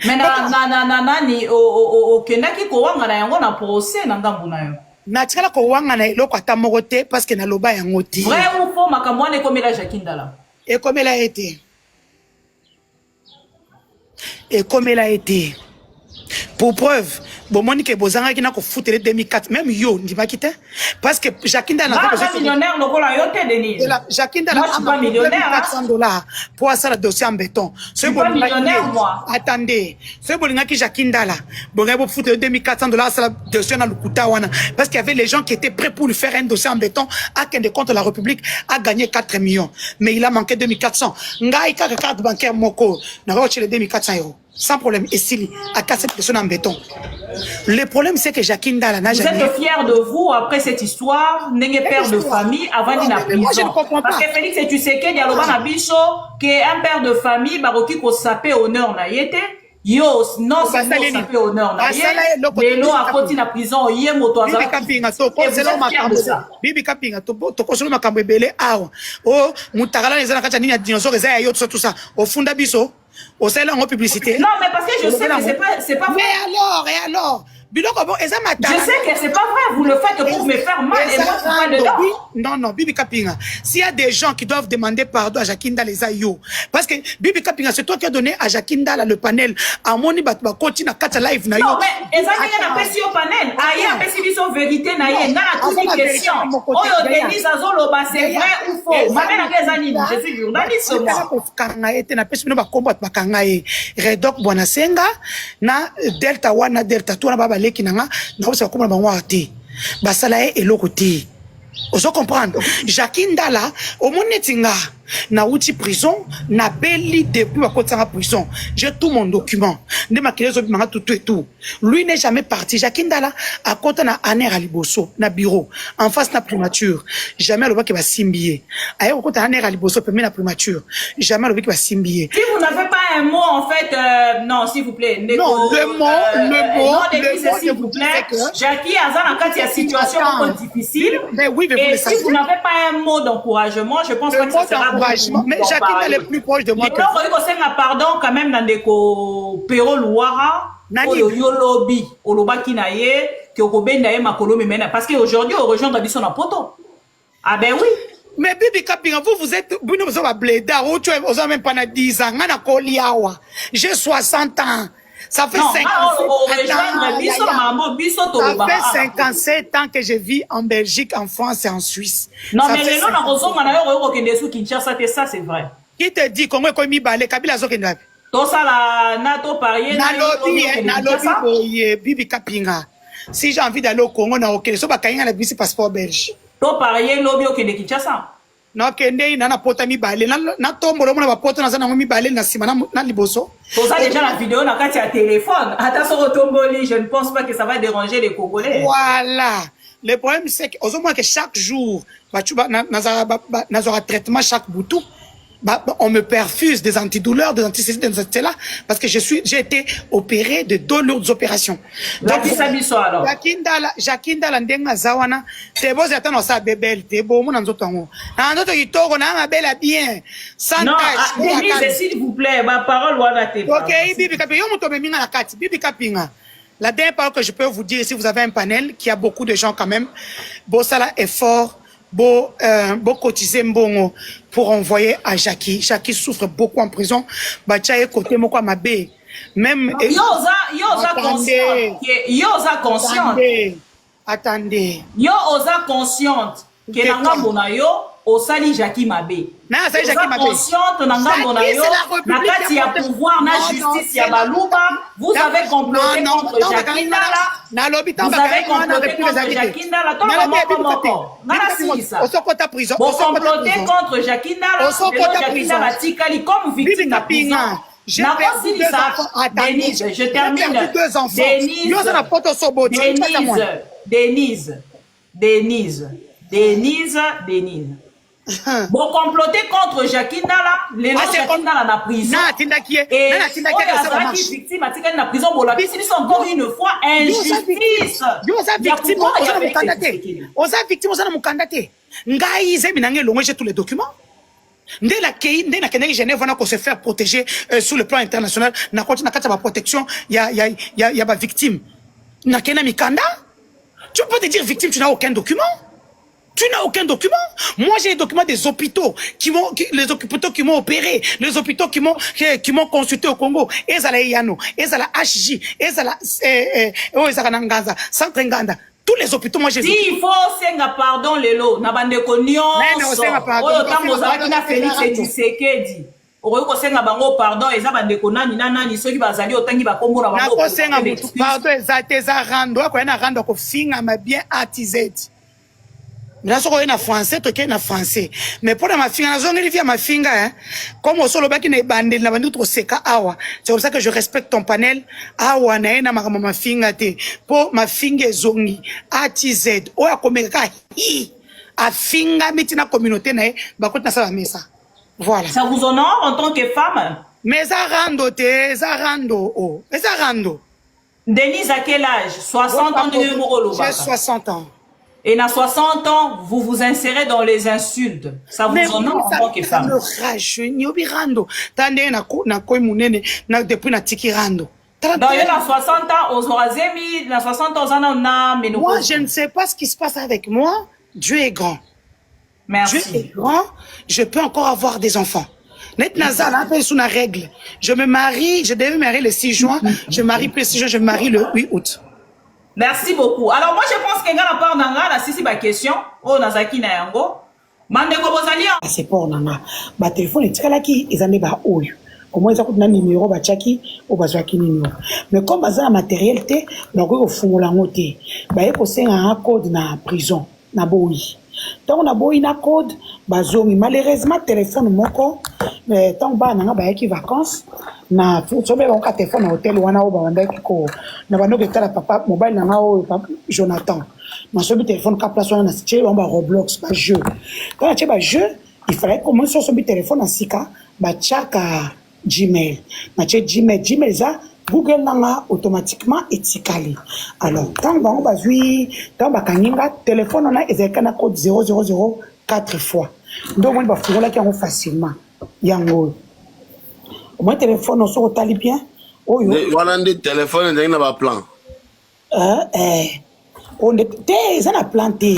Mais nani okendaki kowanga na yango na procès na ngambu na yo. Na tikala kowanga na eloko ata moko te parce que na loba yango te. Vrai ou faux makambo wana ekomela Jackie Ndala? Ekomela été. Ekomela été. Pour preuve, bomoni ke bozanga ki na ko foutre 2004 même yo ndimaki te parce que Jacinda n'a pas millionnaire Denis. Jacinda moi je suis pas millionnaire $400 pour ça le dossier en béton. Je suis pas millionnaire moi. Attendez, ce bolinga qui Jacinda là, bon vous foutre $2,400 ça le dossier dans le kuta wana parce qu'il y avait les gens qui étaient prêts pour lui faire un dossier en béton à qu'un des comptes de la République a gagné 4 millions mais il a manqué 2,400. Ngai ka carte bancaire moko na roche les 2,400 €. Sans problème, et s'il a cassé cette personne en béton. Le problème, c'est que Jacinda la n'a jamais... Vous êtes fier de vous après cette histoire, n'est père de famille avant d'y prison. Moi, je ne comprends pas. Parce que Félix et tu sais que Dialoba Nabiso, qu'un père de famille, Baroki ko sapé honneur na yete, yo, non, c'est pas sapé honneur na yete, mais l'eau a continué la prison, yé moto à Bibi Kapinga, to kosolo makambo ebele awa. Oh, mutakala les anakata nini ya dinosaure, ça y tout ça. Au fond d'abisso. Au sein de la publicité. Non, mais parce que je sais que c'est pas vrai. Mais alors Je sais que c'est pas vrai, vous le faites pour me faire mal et moi je suis pas dedans. Non, Bibi Kapinga. S'il y a des gens qui doivent demander pardon à Jacinda les aïeux, parce que Bibi Kapinga, c'est toi qui as donné à Jacinda le panel, à Moni Batba, continue à 4 live. Non, mais les amis, on a pas si au panel. Aïe, on a pas si son vérité, naïe, n'a toute une question. Oh, Denis Azoloba, c'est vrai ou faux? Ma mère a des amis, je suis journaliste, moi. Redok Bonasenga, na Delta 1, na Delta 2, na Baba Leki nanga, na osa komona bango ati. Basala e eloko te. Oso comprendre. Jacinda la, au monetinga, na outi prison, na beli depuis ma côte en prison. J'ai tout mon document. Ne ma kilezo bimanga tout et tout. Lui n'est jamais parti. Jacinda la, à côté na aner aliboso, na bureau. En face na primature. Jamais le qui va simbier. Ailleurs, au côté aner aliboso, peut mettre la primature. Jamais le qui va simbier. Si vous n'avez pas un mot, en fait, non, s'il vous plaît. Non, le mot, s'il vous plaît. Jackie Azan, quand il y a situation difficile. Mais oui, mais et si vous n'avez pas un mot d'encouragement, je pense pas que ça sera mais Jacinda est plus proche de moi que vous. Pardon quand même dans des Pero Louara, Yolobi, Olobaki Naye, Kyokobenda Makolo Mena, parce qu'aujourd'hui, on rejoint Dabison en poto. Ah ben oui. Mais Bibi Kapinga, vous êtes, vous ne vous avez pas bléda, vous avez même pas 10 ans, j'ai 60 ans. Ça fait 57 ans que je vis en Belgique, en France et en Suisse. Non, mais les noms, ça c'est vrai. Qui te dit comment est mis balé Kabila Zokendabi? Tout ça là, nato parier, nalobi, Bibi Kapinga. Si j'ai envie d'aller au Congo, na ok, so ba kayanga la bisi passeport belge. To parier lobi au Kende Kinshasa. Non, Kende na pota mi balé, na tombo lo na pota na zana mi balé na sima na liboso. Pour ça déjà la vidéo na kati ya téléphone. Attention au tomboli, je ne pense pas que ça va déranger les Congolais. Voilà. Le problème c'est que au moins que chaque jour, na traitement chaque boutou. On me perfuse des antidouleurs, des antistésies, des antidouleurs, parce que j'ai été opéré de 2 lourdes opérations. Donc, alors. Jacinda la ndenga zawana, te boze atano sa bebel, te bo mon anzoto ngo. Anzoto kitoko na ma belle bien. Sans tâche. Non, Denise, s'il vous plaît, ma parole wana te. OK, Bibi Kapinga, yo muto beminga la kati, Bibi Kapinga. La dernière parole que je peux vous dire, si vous avez un panel, qui a beaucoup de gens quand même, Bossala est fort. Beau cotiser mbongo pour envoyer à Jackie. Jackie souffre beaucoup en prison. Bacha côté moko mabe. Même yoza consciente. Attendez. Yoza consciente que nangambo na yo osali Jackie mabe. Na sali Jackie mabe. Consciente nangambo na yo na kati ya pouvoir na justice ya baluba. Vous avez comploté contre Jackie Ndala. Vous avez comploté contre Jackie Ndala. Vous complotez contre Jackie Ndala. Jackie Ndala tikali comme victime de prison. Denise, je termine. Denise. Bon, comploter contre Jacinda là, les gens Jacinda là na prison. Et Azaki victime a tika na prison pour la piste, ils sont encore une fois injustice. Yoza victime, oza victime, oza na mukandate. Ngai ze binange longe tous les documents. Dès la Kenya Genève, on a se faire protéger sur le plan international. Na continue na protection, il y a ba victime. Na Kenya Mikanda. Tu peux te dire victime, tu n'as aucun document. Tu n'as aucun document. Moi, j'ai les documents des hôpitaux les hôpitaux qui m'ont opéré, les hôpitaux qui m'ont consulté au Congo. Ezala Yano, Ezala HJ, Ezala Nangaza, Centre Nganda. tous les hôpitaux, moi j'ai vu. Si il faut senga pardon lelo, na bande nyonso. Oyo tango zalaki na Félix Tshisekedi. Oyo ko senga bango pardon, eza bande nani na nani soki bazali otangi bakombo na bango. Na ko senga mutu pardon eza rando, ko na rando ko finga ma bien ATZ. Là, ce qu'on a français, tout est en français. Mais pour ma fille, ma fille, comme au solo baki na bandé, na bandé trop seka awa. C'est comme ça que je respecte ton panel. Awa na ma fille te. Pour ma fille zongi, ATZ, oya komeka hi. A finga metina communauté na bakot na sa mesa. Voilà. Ça vous honore en tant que femme? Mais ça rando te, ça rando, oh. Mais ça rando. Denise, à quel âge? 60 ans de J'ai 60 ans. Et dans 60 ans, vous vous insérez dans les insultes. Ça vous honore en tant que femme. Ça me rajeunit. Obirando. Tande na koi munene na depuis na tiki rando. Dans 60 ans, aux Orazemi, dans 60 ans, on a mais moi, je ne sais pas ce qui se passe avec moi. Dieu est grand. Merci. Dieu est grand. Je peux encore avoir des enfants. Net Nazal, un peu sous la règle. Je me marie, je devais me marier le 6 juin. Je me marie plus le 6 juin, je me marie le 8 août. Merci beaucoup. Alors moi je pense que ngana part nanga la sisi ba question o nazaki na yango. Mande ko bozali. C'est pour nanga. Ba téléphone etikalaki ezambe ba oyo. Au moins ça coûte na numéro ba tchaki o bazwaki numéro. Mais comme bazana matériel te, ba ko fungola ngote. Ba yeko senga un code na prison na boyi. Tant on a boyi na code bazomi malheureusement téléphone moko tant ba nanga ba yaki vacances na sobe ba ka téléphone hôtel wana o ba wandaki ko na bano ke tala papa mobile nanga o Jonathan na sobe téléphone ka place wana na tche on ba Roblox ba jeu quand tu ba jeu il fallait commencer sur sobe téléphone en sika ba chaka Gmail na tche Gmail za Google nanga automatiquement etikali. Alors tant ba on ba zui tant ba kaninga téléphone on a ezekana code 000 4 fois donc on va faire qui facilement yango au moins téléphone on se tali bien oyo wana ndi téléphone ndenge na ba plan on était ça na planté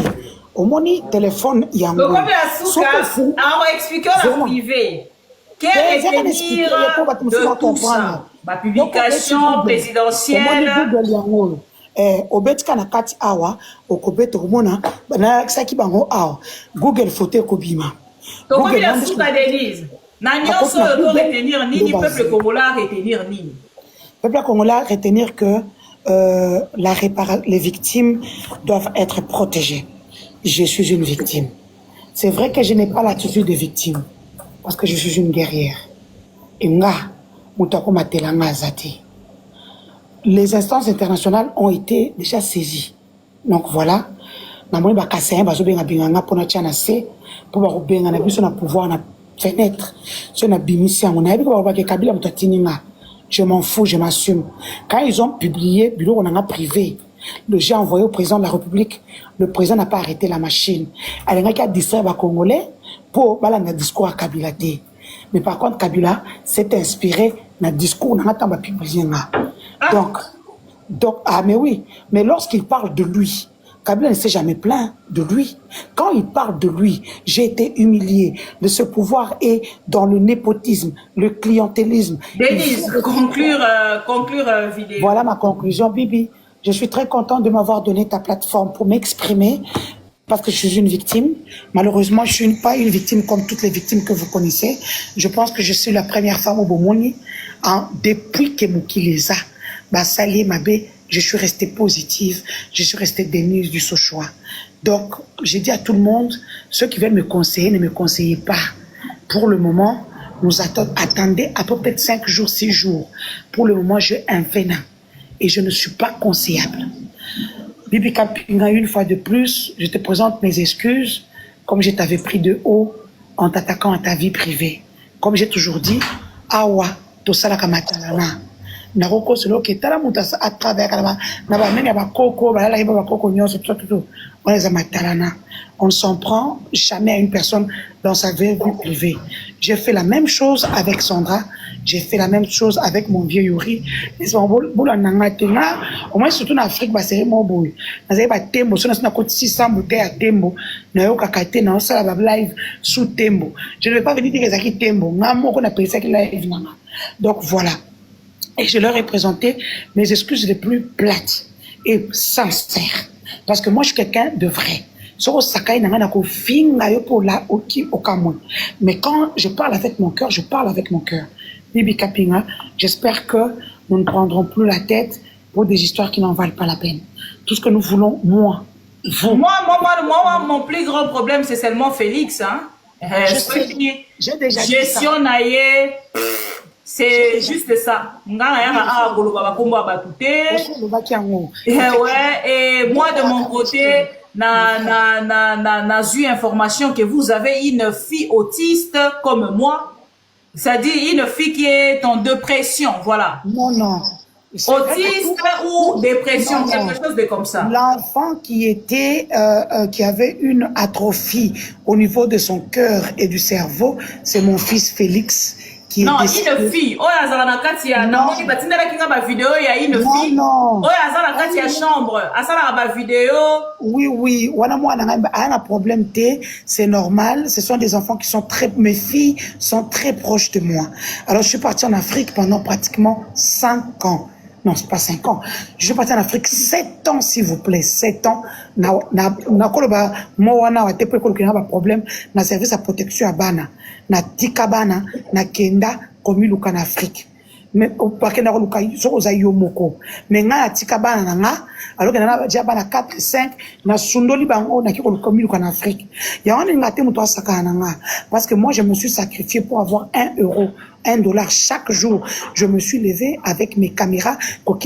au moni téléphone yango donc on va expliquer en privé quel est retenir de tout ça ma publication présidentielle obetika na kati awa okobeta komona na saki bango awa Google photo kobima donc il y a sous Denise na nyonso doit retenir nini peuple congolais retenir nini peuple congolais retenir que les victimes doivent être protégées. Je suis une victime. C'est vrai que je n'ai pas l'attitude de victime parce que je suis une guerrière. Et nga mutako matelanga zati. Les instances internationales ont été déjà saisies. Donc voilà, namoni ba kasayen bazo benga binganga pona tchana se pour ba benga na biso na pouvoir na fenêtre. Ce na bimisi yango na yebi ko ba ke Kabila mutatininga. Je m'en fous, je m'assume. Quand ils ont publié bureau on en a privé, le j'ai envoyé au président de la République, le président n'a pas arrêté la machine. Elle a distrait les Congolais pour balanga discours à Kabila. Mais par contre Kabila s'est inspiré dans le discours on a tant publié. Donc, ah mais oui, mais lorsqu'il parle de lui, Kabila ne s'est jamais plaint de lui. Quand il parle de lui, j'ai été humilié de ce pouvoir et dans le népotisme, le clientélisme. Denise, conclure vidéo. Voilà ma conclusion, Bibi. Je suis très content de m'avoir donné ta plateforme pour m'exprimer parce que je suis une victime. Malheureusement, je ne suis pas une victime comme toutes les victimes que vous connaissez. Je pense que je suis la première femme au Bomoni depuis que Moukileza. Basali Mabé, je suis restée positive, je suis restée Denise du Sochoa. Donc, j'ai dit à tout le monde, ceux qui veulent me conseiller, ne me conseillez pas. Pour le moment, nous attendez à peu près 5 jours, 6 jours. Pour le moment, j'ai un venin et je ne suis pas conseillable. Bibi Kapinga, une fois de plus, je te présente mes excuses, comme je t'avais pris de haut en t'attaquant à ta vie privée. Comme j'ai toujours dit, Awa, Tosala Kamatalana. Naroko selo ke tala muta à travers na ba menga ba koko ba la ba koko nyonso tout on les amatalana on ne s'en prend jamais à une personne dans sa vie privée. J'ai fait la même chose avec Sandra, j'ai fait la même chose avec mon vieux Yuri. Ils sont boula nanga tenga au moins surtout en Afrique ba c'est mo boy na ba tembo so na ko 600 bouteilles à tembo na yo kakate na ça la live sous tembo. Je ne vais pas venir dire que ça qui tembo ngamo ko na pesa ki live nanga. Donc voilà. Et je leur ai présenté mes excuses les plus plates et sincères. Parce que moi, je suis quelqu'un de vrai. Mais quand je parle avec mon cœur, je parle avec mon cœur. Bibi Kapinga, j'espère que nous ne prendrons plus la tête pour des histoires qui n'en valent pas la peine. Tout ce que nous voulons, moi, vous. Moi, mon plus grand problème, c'est seulement Félix. Hein? J'ai déjà dit ça. Gestion naïe, c'est juste ça. Et moi, de mon côté, n'a eu information que vous avez une fille autiste comme moi. C'est-à-dire une fille qui est en dépression, voilà. Non. Autiste ou dépression, quelque chose de comme ça. L'enfant qui avait une atrophie au niveau de son cœur et du cerveau, c'est mon fils Félix. Non, une fille. Oh, il y a une fille. Non. Oh, il y a une chambre. Oui. Un problème, c'est normal. Ce sont des enfants qui sont mes filles sont très proches de moi. Alors, je suis partie en Afrique pendant pratiquement 5 ans. Non, c'est pas 5 ans. Je suis partie en Afrique 7 ans, s'il vous plaît. 7 ans. Problème. Na service à protection à Bana. Na Tikabana. Na Kenda. Comme il en Afrique. Mais au parc na luka so za yomoko. Mais nga Tikabana nga. Alors que na déjà bana 4 5 na sundoli bango na kiko comme il en Afrique. Ya on ngate muto asakana nga. Parce que moi je me suis sacrifié pour avoir 1 euro. $1 chaque jour. Je me suis levé avec mes caméras. Moi,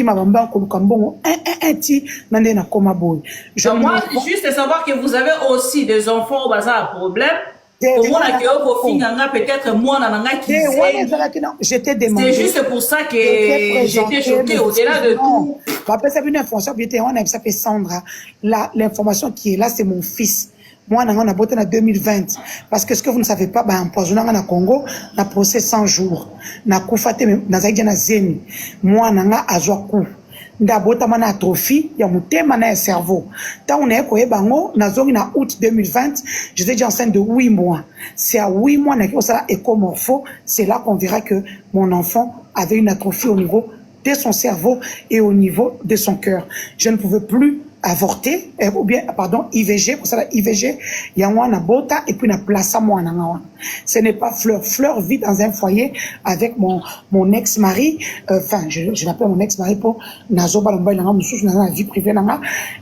juste savoir que vous avez aussi des enfants au bazar à problème. Peut-être moi, j'étais demandé. C'est juste pour ça que j'étais choquée au-delà de tout. L'information qui est là, c'est mon fils. Moi, on a voté en 2020. Parce que ce que vous ne savez pas, empoisonnant en Congo, on a procès 100 jours. Na kufate na zaidi na zemi. Moi, on a azwaku. Ndabota mana atrophie, ya mutema na cerveau. Tant on est koye bango, na zongi na août 2020, j'étais déjà enceinte de 8 mois. C'est à 8 mois, na kiko sala écomorpho, c'est là qu'on verra que mon enfant avait une atrophie au niveau de son cerveau et au niveau de son cœur. Je ne pouvais plus avorter, ou bien, pardon, IVG, pour ça, la IVG, il y a un bota, et puis na place à moi, ce n'est pas Fleur. Fleur vit dans un foyer avec mon ex-mari, enfin, je l'appelle mon ex-mari pour Nazoba, la vie privée,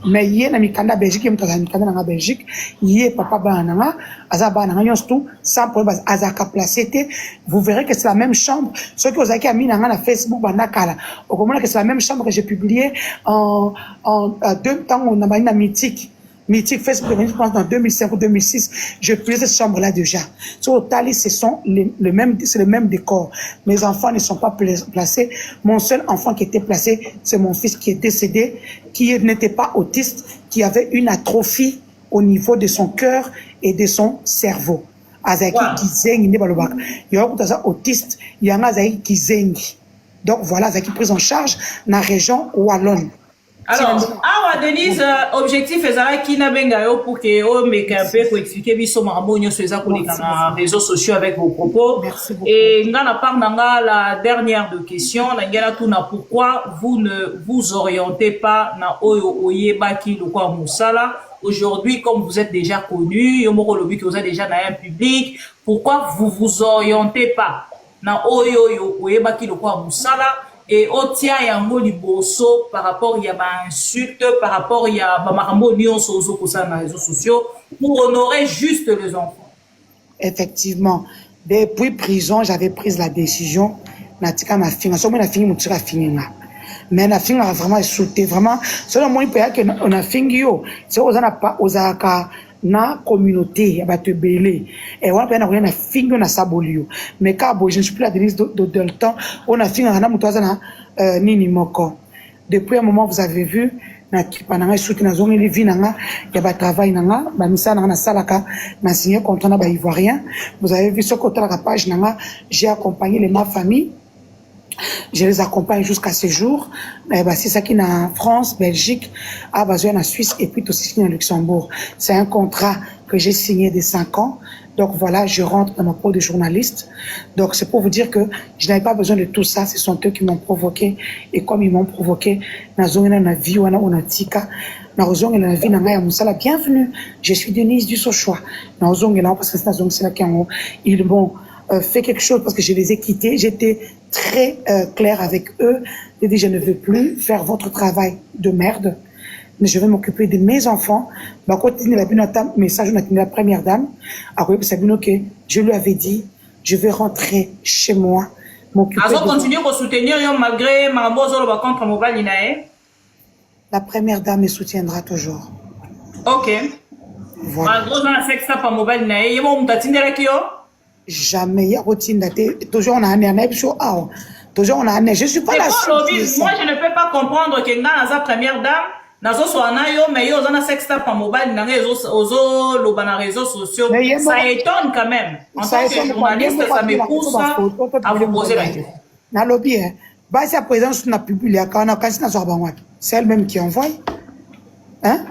mais il y a Mikanda Belgique, il y a Mikanda Belgique, il y a papa Bananga, Azaba Nanga, tout, sans problème, Azaka placé, vous verrez que c'est la même chambre, ceux qui ont mis dans Facebook, Banakala, au moment que c'est la même chambre que j'ai publié en 2 temps, on a une mythique Facebook, je pense en 2005 ou 2006, je publie cette chambre-là déjà. Sur au Tali, c'est le même décor. Mes enfants ne sont pas placés. Mon seul enfant qui était placé, c'est mon fils qui est décédé, qui n'était pas autiste, qui avait une atrophie au niveau de son cœur et de son cerveau. Azaki Kizengi, il y a autiste, il y a Azaki Kizengi. Donc voilà, Azaki prise en charge dans la région Wallonne. Alors, Denise, objectif est qui n'a pour que vous m'expliquiez expliquer sur les réseaux sociaux avec vos propos. Merci beaucoup. Et la dernière question, pourquoi vous ne vous orientez pas dans Oyebaki Lokwa Moussala? Aujourd'hui, comme vous êtes déjà connu, que vous êtes déjà dans un public, pourquoi vous vous orientez pas dans Oyebaki Lokwa Moussala? Et au tia yango liboso par rapport il y a insulte, par rapport il y a makambo nyonso sur les réseaux sociaux pour honorer juste les enfants. Effectivement, depuis prison, j'avais pris la décision natika ma fille, so na fille mutira fini nga. Mais la fille a vraiment sauté vraiment. Selon moi il peut y que on a fini yo, c'est ozana pas ozaka na communauté ya bato belé et on a bien na fingo na sabolio mais quand je ne suis plus la Denise de le temps on a fini na mutoza na nini moko depuis un moment vous avez vu na kipananga soutien na zongi vie nanga ya ba travail nanga ba misana na salaka na signé contrat na ba ivoirien vous avez vu ce côté la page nanga j'ai accompagné ma famille. Je les accompagne jusqu'à ce jour. C'est ça qui est en France, Belgique, en Suisse et puis aussi en Luxembourg. C'est un contrat que j'ai signé de 5 ans. Donc voilà, je rentre dans ma peau de journaliste. Donc c'est pour vous dire que je n'avais pas besoin de tout ça. Ce sont eux qui m'ont provoqué. Et comme ils m'ont provoqué, bienvenue, je suis Denise du Sochoa. Ils m'ont fait quelque chose parce que je les ai quittés. J'étais très claire avec eux. J'ai dit, je ne veux plus faire votre travail de merde, mais je vais m'occuper de mes enfants. Message de la première dame. Je lui avais dit, je vais rentrer chez moi. Continuer à soutenir malgré contre mobile. La première dame me soutiendra toujours. Ok. Voilà. Jamais. Toujours on a un toujours on a un. Je suis pas la seule. Moi, je ne peux pas comprendre que dans la première dame, nazo soana yo mais yo zana sexta pa mobile nanga ozo loba na réseaux sociaux, ça étonne quand même. En tant que journaliste, ça me pousse à vous poser la question. Na lobby hein. Bah c'est à présent sur na publié quand na zo ba c'est elle-même qui envoie. Hein?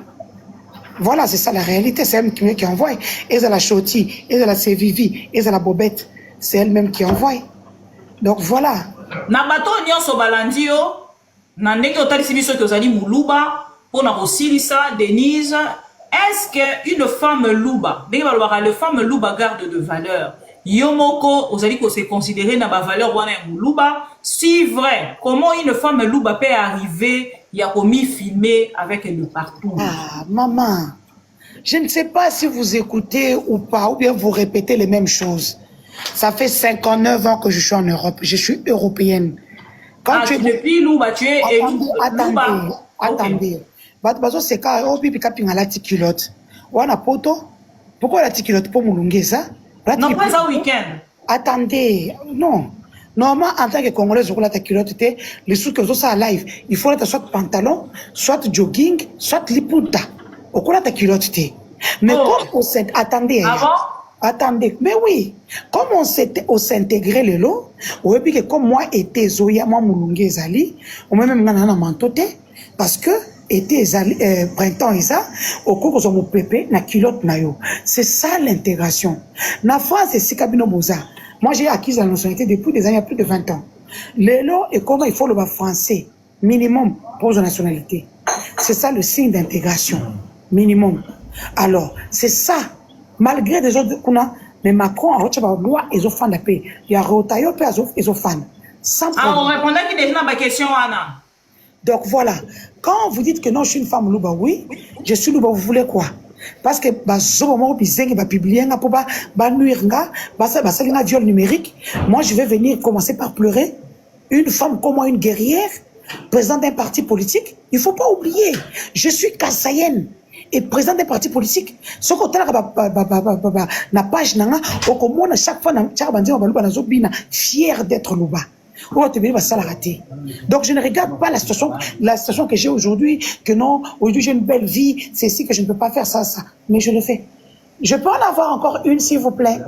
Voilà, c'est ça la réalité, c'est elle-même qui envoie. Et ça la Choti, et ça la Sevivi, et ça la Bobette, c'est elle-même qui envoie. Donc voilà. Na bato nyonso balandi yo, na ndenge otalisi biso ke ozali muluba. Pour na kosilisa Denise, est-ce qu'une femme louba, le femme louba garde de valeur? Yomoko, vous allez se considérer na ba valeur wana louba. Si vrai, comment une femme louba peut arriver, il y a commis filmer avec le partout? Ah, maman, je ne sais pas si vous écoutez ou pas, ou bien vous répétez les mêmes choses. Ça fait 59 ans que je suis en Europe, je suis européenne. Quand tu es depuis louba, tu es attendez. Bato c'est quand on pipi kapinga la ticulotte. Wana poto. Pourquoi la ticulotte pour mulungeza? Non, pas un week-end. Attendez, non. Normalement, en tant que Congolais, je la ticulotte, les sous que ça live, il faut être soit pantalon, soit jogging, soit liputa. Au cours de ta culotte, mais comme on s'est, attendez. Attendez, mais oui, comme on s'est intégré le lot, et puis que comme moi était Zoya, moi mulungeza ali, on m'a même nana mantote, parce que été printemps isa au cours de mon pépé na culotte na yo. C'est ça l'intégration. Na France c'est Sikabino Boza. Moi j'ai acquis la nationalité depuis des années, il y a plus de 20 ans. L'élo et comment il faut le bas français minimum pour la nationalité. C'est ça le signe d'intégration minimum. Alors c'est ça malgré des autres qu'on a mais Macron a reçu la loi ils ont fan de paix. Il y a Rotayo pe ils ont fan. Sans problème. On répondait qui déjà ma question Anna. Donc voilà, quand vous dites que non, je suis une femme louba, oui, je suis louba, vous voulez quoi? Parce que viol numérique, moi je vais venir commencer par pleurer. Une femme comme moi, une guerrière, présidente d'un parti politique, il ne faut pas oublier, je suis Kassaïenne et présidente d'un parti politique. Ce côté-là, na page nanga, au commun, chaque fois, fier d'être louba. Donc je ne regarde pas la situation que j'ai aujourd'hui, que non, aujourd'hui j'ai une belle vie, c'est ici que je ne peux pas faire ça, mais je le fais. Je peux en avoir encore une, s'il vous plaît.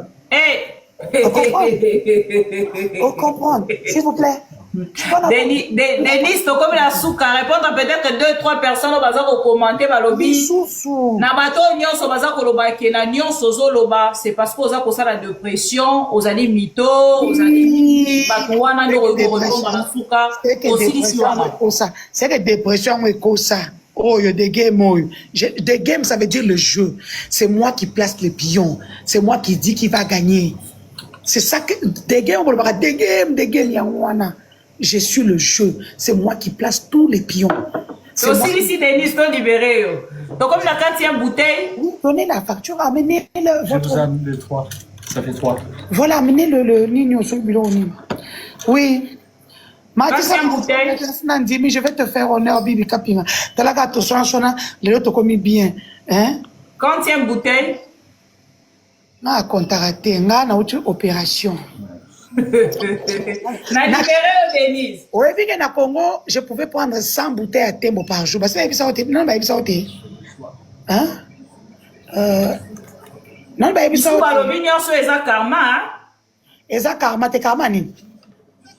Au comprendre, s'il vous plaît. Denise, comme la souka, répondre peut-être 2-3 personnes au bazar au commenter par lobby. Na bato nyonso bazar ko loba ke na nyonso zo loba, c'est parce que oza ko sala dépression, ozali mito, ozali bato wana ndo ko na souka, aussi ça. C'est que dépression est comme ça. Oh, des games, des games, ça veut dire le jeu. C'est moi qui place les pions. C'est moi qui dis qui va gagner. C'est ça que des games, yawana. Je suis le jeu. C'est moi qui place tous les pions. C'est aussi ici, Denise, t'ont libéré. Donc, comme la 4e bouteille. Oui, donnez la facture, amenez-le. Je vous amène les 3. Ça fait 3. Voilà, amenez le Nino sur le bureau. Oui. Je vais te faire honneur, Bibi Kapinga. T'as la gâteau, les autres commis bien. Hein? 40e bouteille. Na contracté, na une opération. Na libéré, Denise. Oui, puis na Congo, je pouvais prendre 100 bouteilles à Tembo par jour. Parce que non, bah, hein? Non, bah, Eza karma, te karma ni.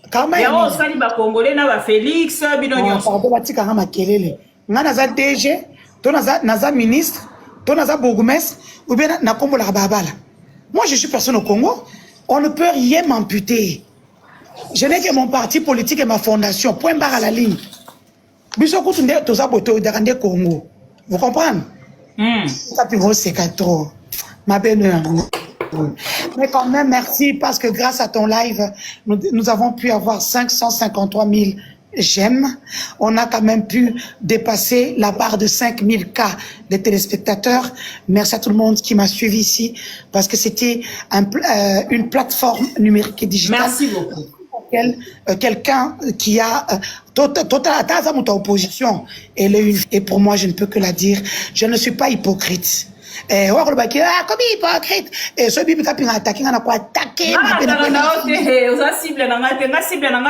Karma ya o sali ba congolais na ba Félix bino nyonso. Pardon, batika nga makelele. Nga naza DG, to naza ministre, to naza bourgmestre, ou bien na kombo la babala. Moi, je suis personne au Congo. On ne peut rien m'amputer. Je n'ai que mon parti politique et ma fondation. Point barre à la ligne. Congo. Vous comprenez? Ça peut c'est trop. Ma belle. Mais quand même, merci parce que grâce à ton live, nous avons pu avoir 553 000 j'aime. On a quand même pu dépasser la barre de 5000 cas de téléspectateurs. Merci à tout le monde qui m'a suivi ici parce que c'était une plateforme numérique et digitale. Merci beaucoup. Quelqu'un qui a total opposition et pour moi je ne peux que la dire, je ne suis pas hypocrite. Comme hypocrite et ce bibi kaping attaqué on a quoi attaquer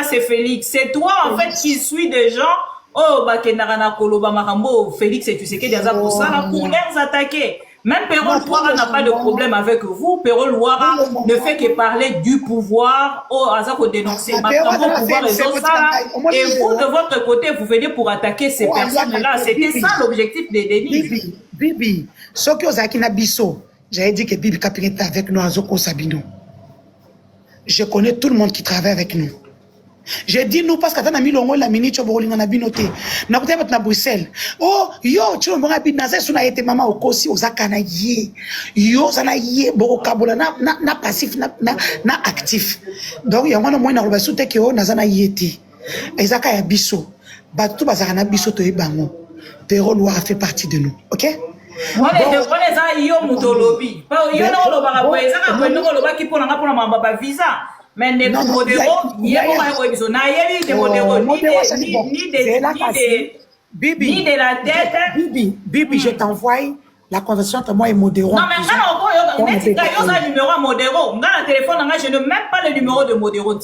c'est Félix, c'est toi en fait qui suis des gens oh bakenarana koloba marambo Félix et tu sais que des pour ça là pour les attaquer. Même Perol Ouara n'a pas de problème avec vous. Perol Ouara ne fait que parler du pouvoir. Oh, Azako dénoncer. Makambo pouvoir et tout ça. Et vous, de votre côté, vous venez pour attaquer ces personnes-là. C'était ça l'objectif des Denis. Bibi, ce que Ozaki Nabiso, j'avais dit que Bibi Kaping était avec nous à Zoko Sabino. Je connais tout le monde qui travaille avec nous. J'ai dit nous parce que t'as mis l'ongo la minute au Bolinga na binoté. Na côté na Bruxelles. Oh yo tu m'as dit na zé suna été maman au kosi ozaka na yé. Yo ça na yé bo kabola na passif na actif. Donc il y a un moyen na roba soute que o na zana yété. Ezaka ya biso. Ba tout bazaka na biso to ebango. Perol Ouara fait partie de nous. OK? Yo mutolobi. Yo na loba ko ezaka ko no loba ki pona ngapona mamba ba visa. Mais les modéraux, ni de la tête. Bibi, je t'envoie la conversation entre moi et modéraux. Non, mais quand on a un numéro à modéraux, on a un téléphone, je ne mets même pas le numéro de modéraux.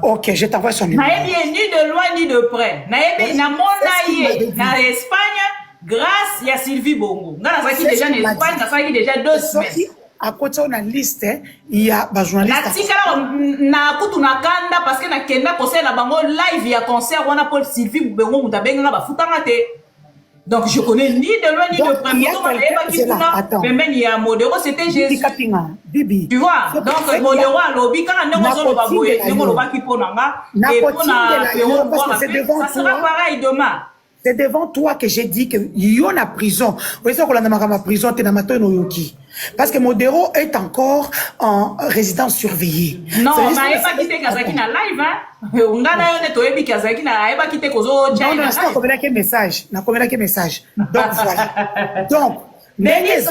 Ok, je t'envoie son numéro. Ni de loin ni de près. Na mon na Espagne, grâce à Sylvie Bongo. On a déjà en Espagne, ça fait déjà 2 semaines. À côté on a liste, il y a des journalistes. Na kutu na kanda parce que na kenda conseil na bango live ya concert on a Paul Sylvie Bongo mutabenga ba futanga te. Donc je connais ni de loin ni de près. Mais même il y a modéro c'était Jésus. Bibi. Tu vois? Donc modéro a lobby quand on a zo ba boye, on loba ki ponanga et pona ça sera pareil demain. C'est devant toi que j'ai dit que y a prison. Vous savez qu'on a ma prison t'es na mato no yoki. Parce que Modéro est encore en résidence surveillée. Non, mais pas quitter Kazaki na live hein. On a eu to ebi Kazaki na pas quitter kozo China. Non, c'est comme un message. Na comme un message. Donc voilà. Donc Denis,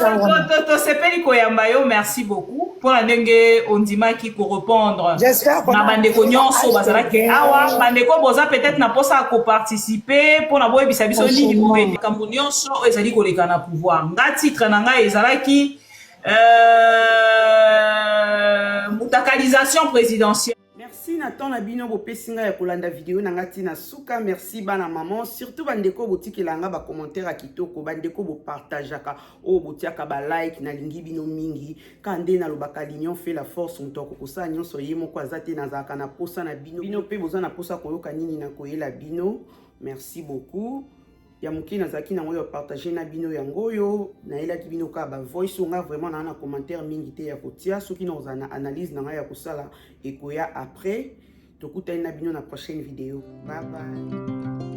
merci beaucoup pour la dengue ondima qui pour répondre. J'espère qu'on a bandeko nyonso bazalaki awa bandeko boza peut-être na posa ko participer pour na boye bisabiso nini pour aider kambo nyonso ezali koleka na pouvoir. Nga titre na nga ezalaki mutakalisation présidentielle. Merci Nathan Nabino Bopesinga ya kolanda vidéo nangati na suka. Merci bana maman. Surtout bandeko botiki langa ba commentaire à kitoko. Bandeko bo partageaka. O botiaka ba like na lingi bino mingi. Kande na lobaka l'union fait la force. Mutoko kosa nyonso yemo kwa zate na zaka na posa na bino. Bino pe boza na posa koyoka nini na koyela bino. Merci beaucoup. Ya muki na zaki na ngoyo partager na bino yangoyo na ela ki bino ka ba voice nga vraiment na commentaire mingi te ya kotia soki na ozana analyse na nga ya kosala ekoya après tokuta na bino na prochaine vidéo. Bye bye.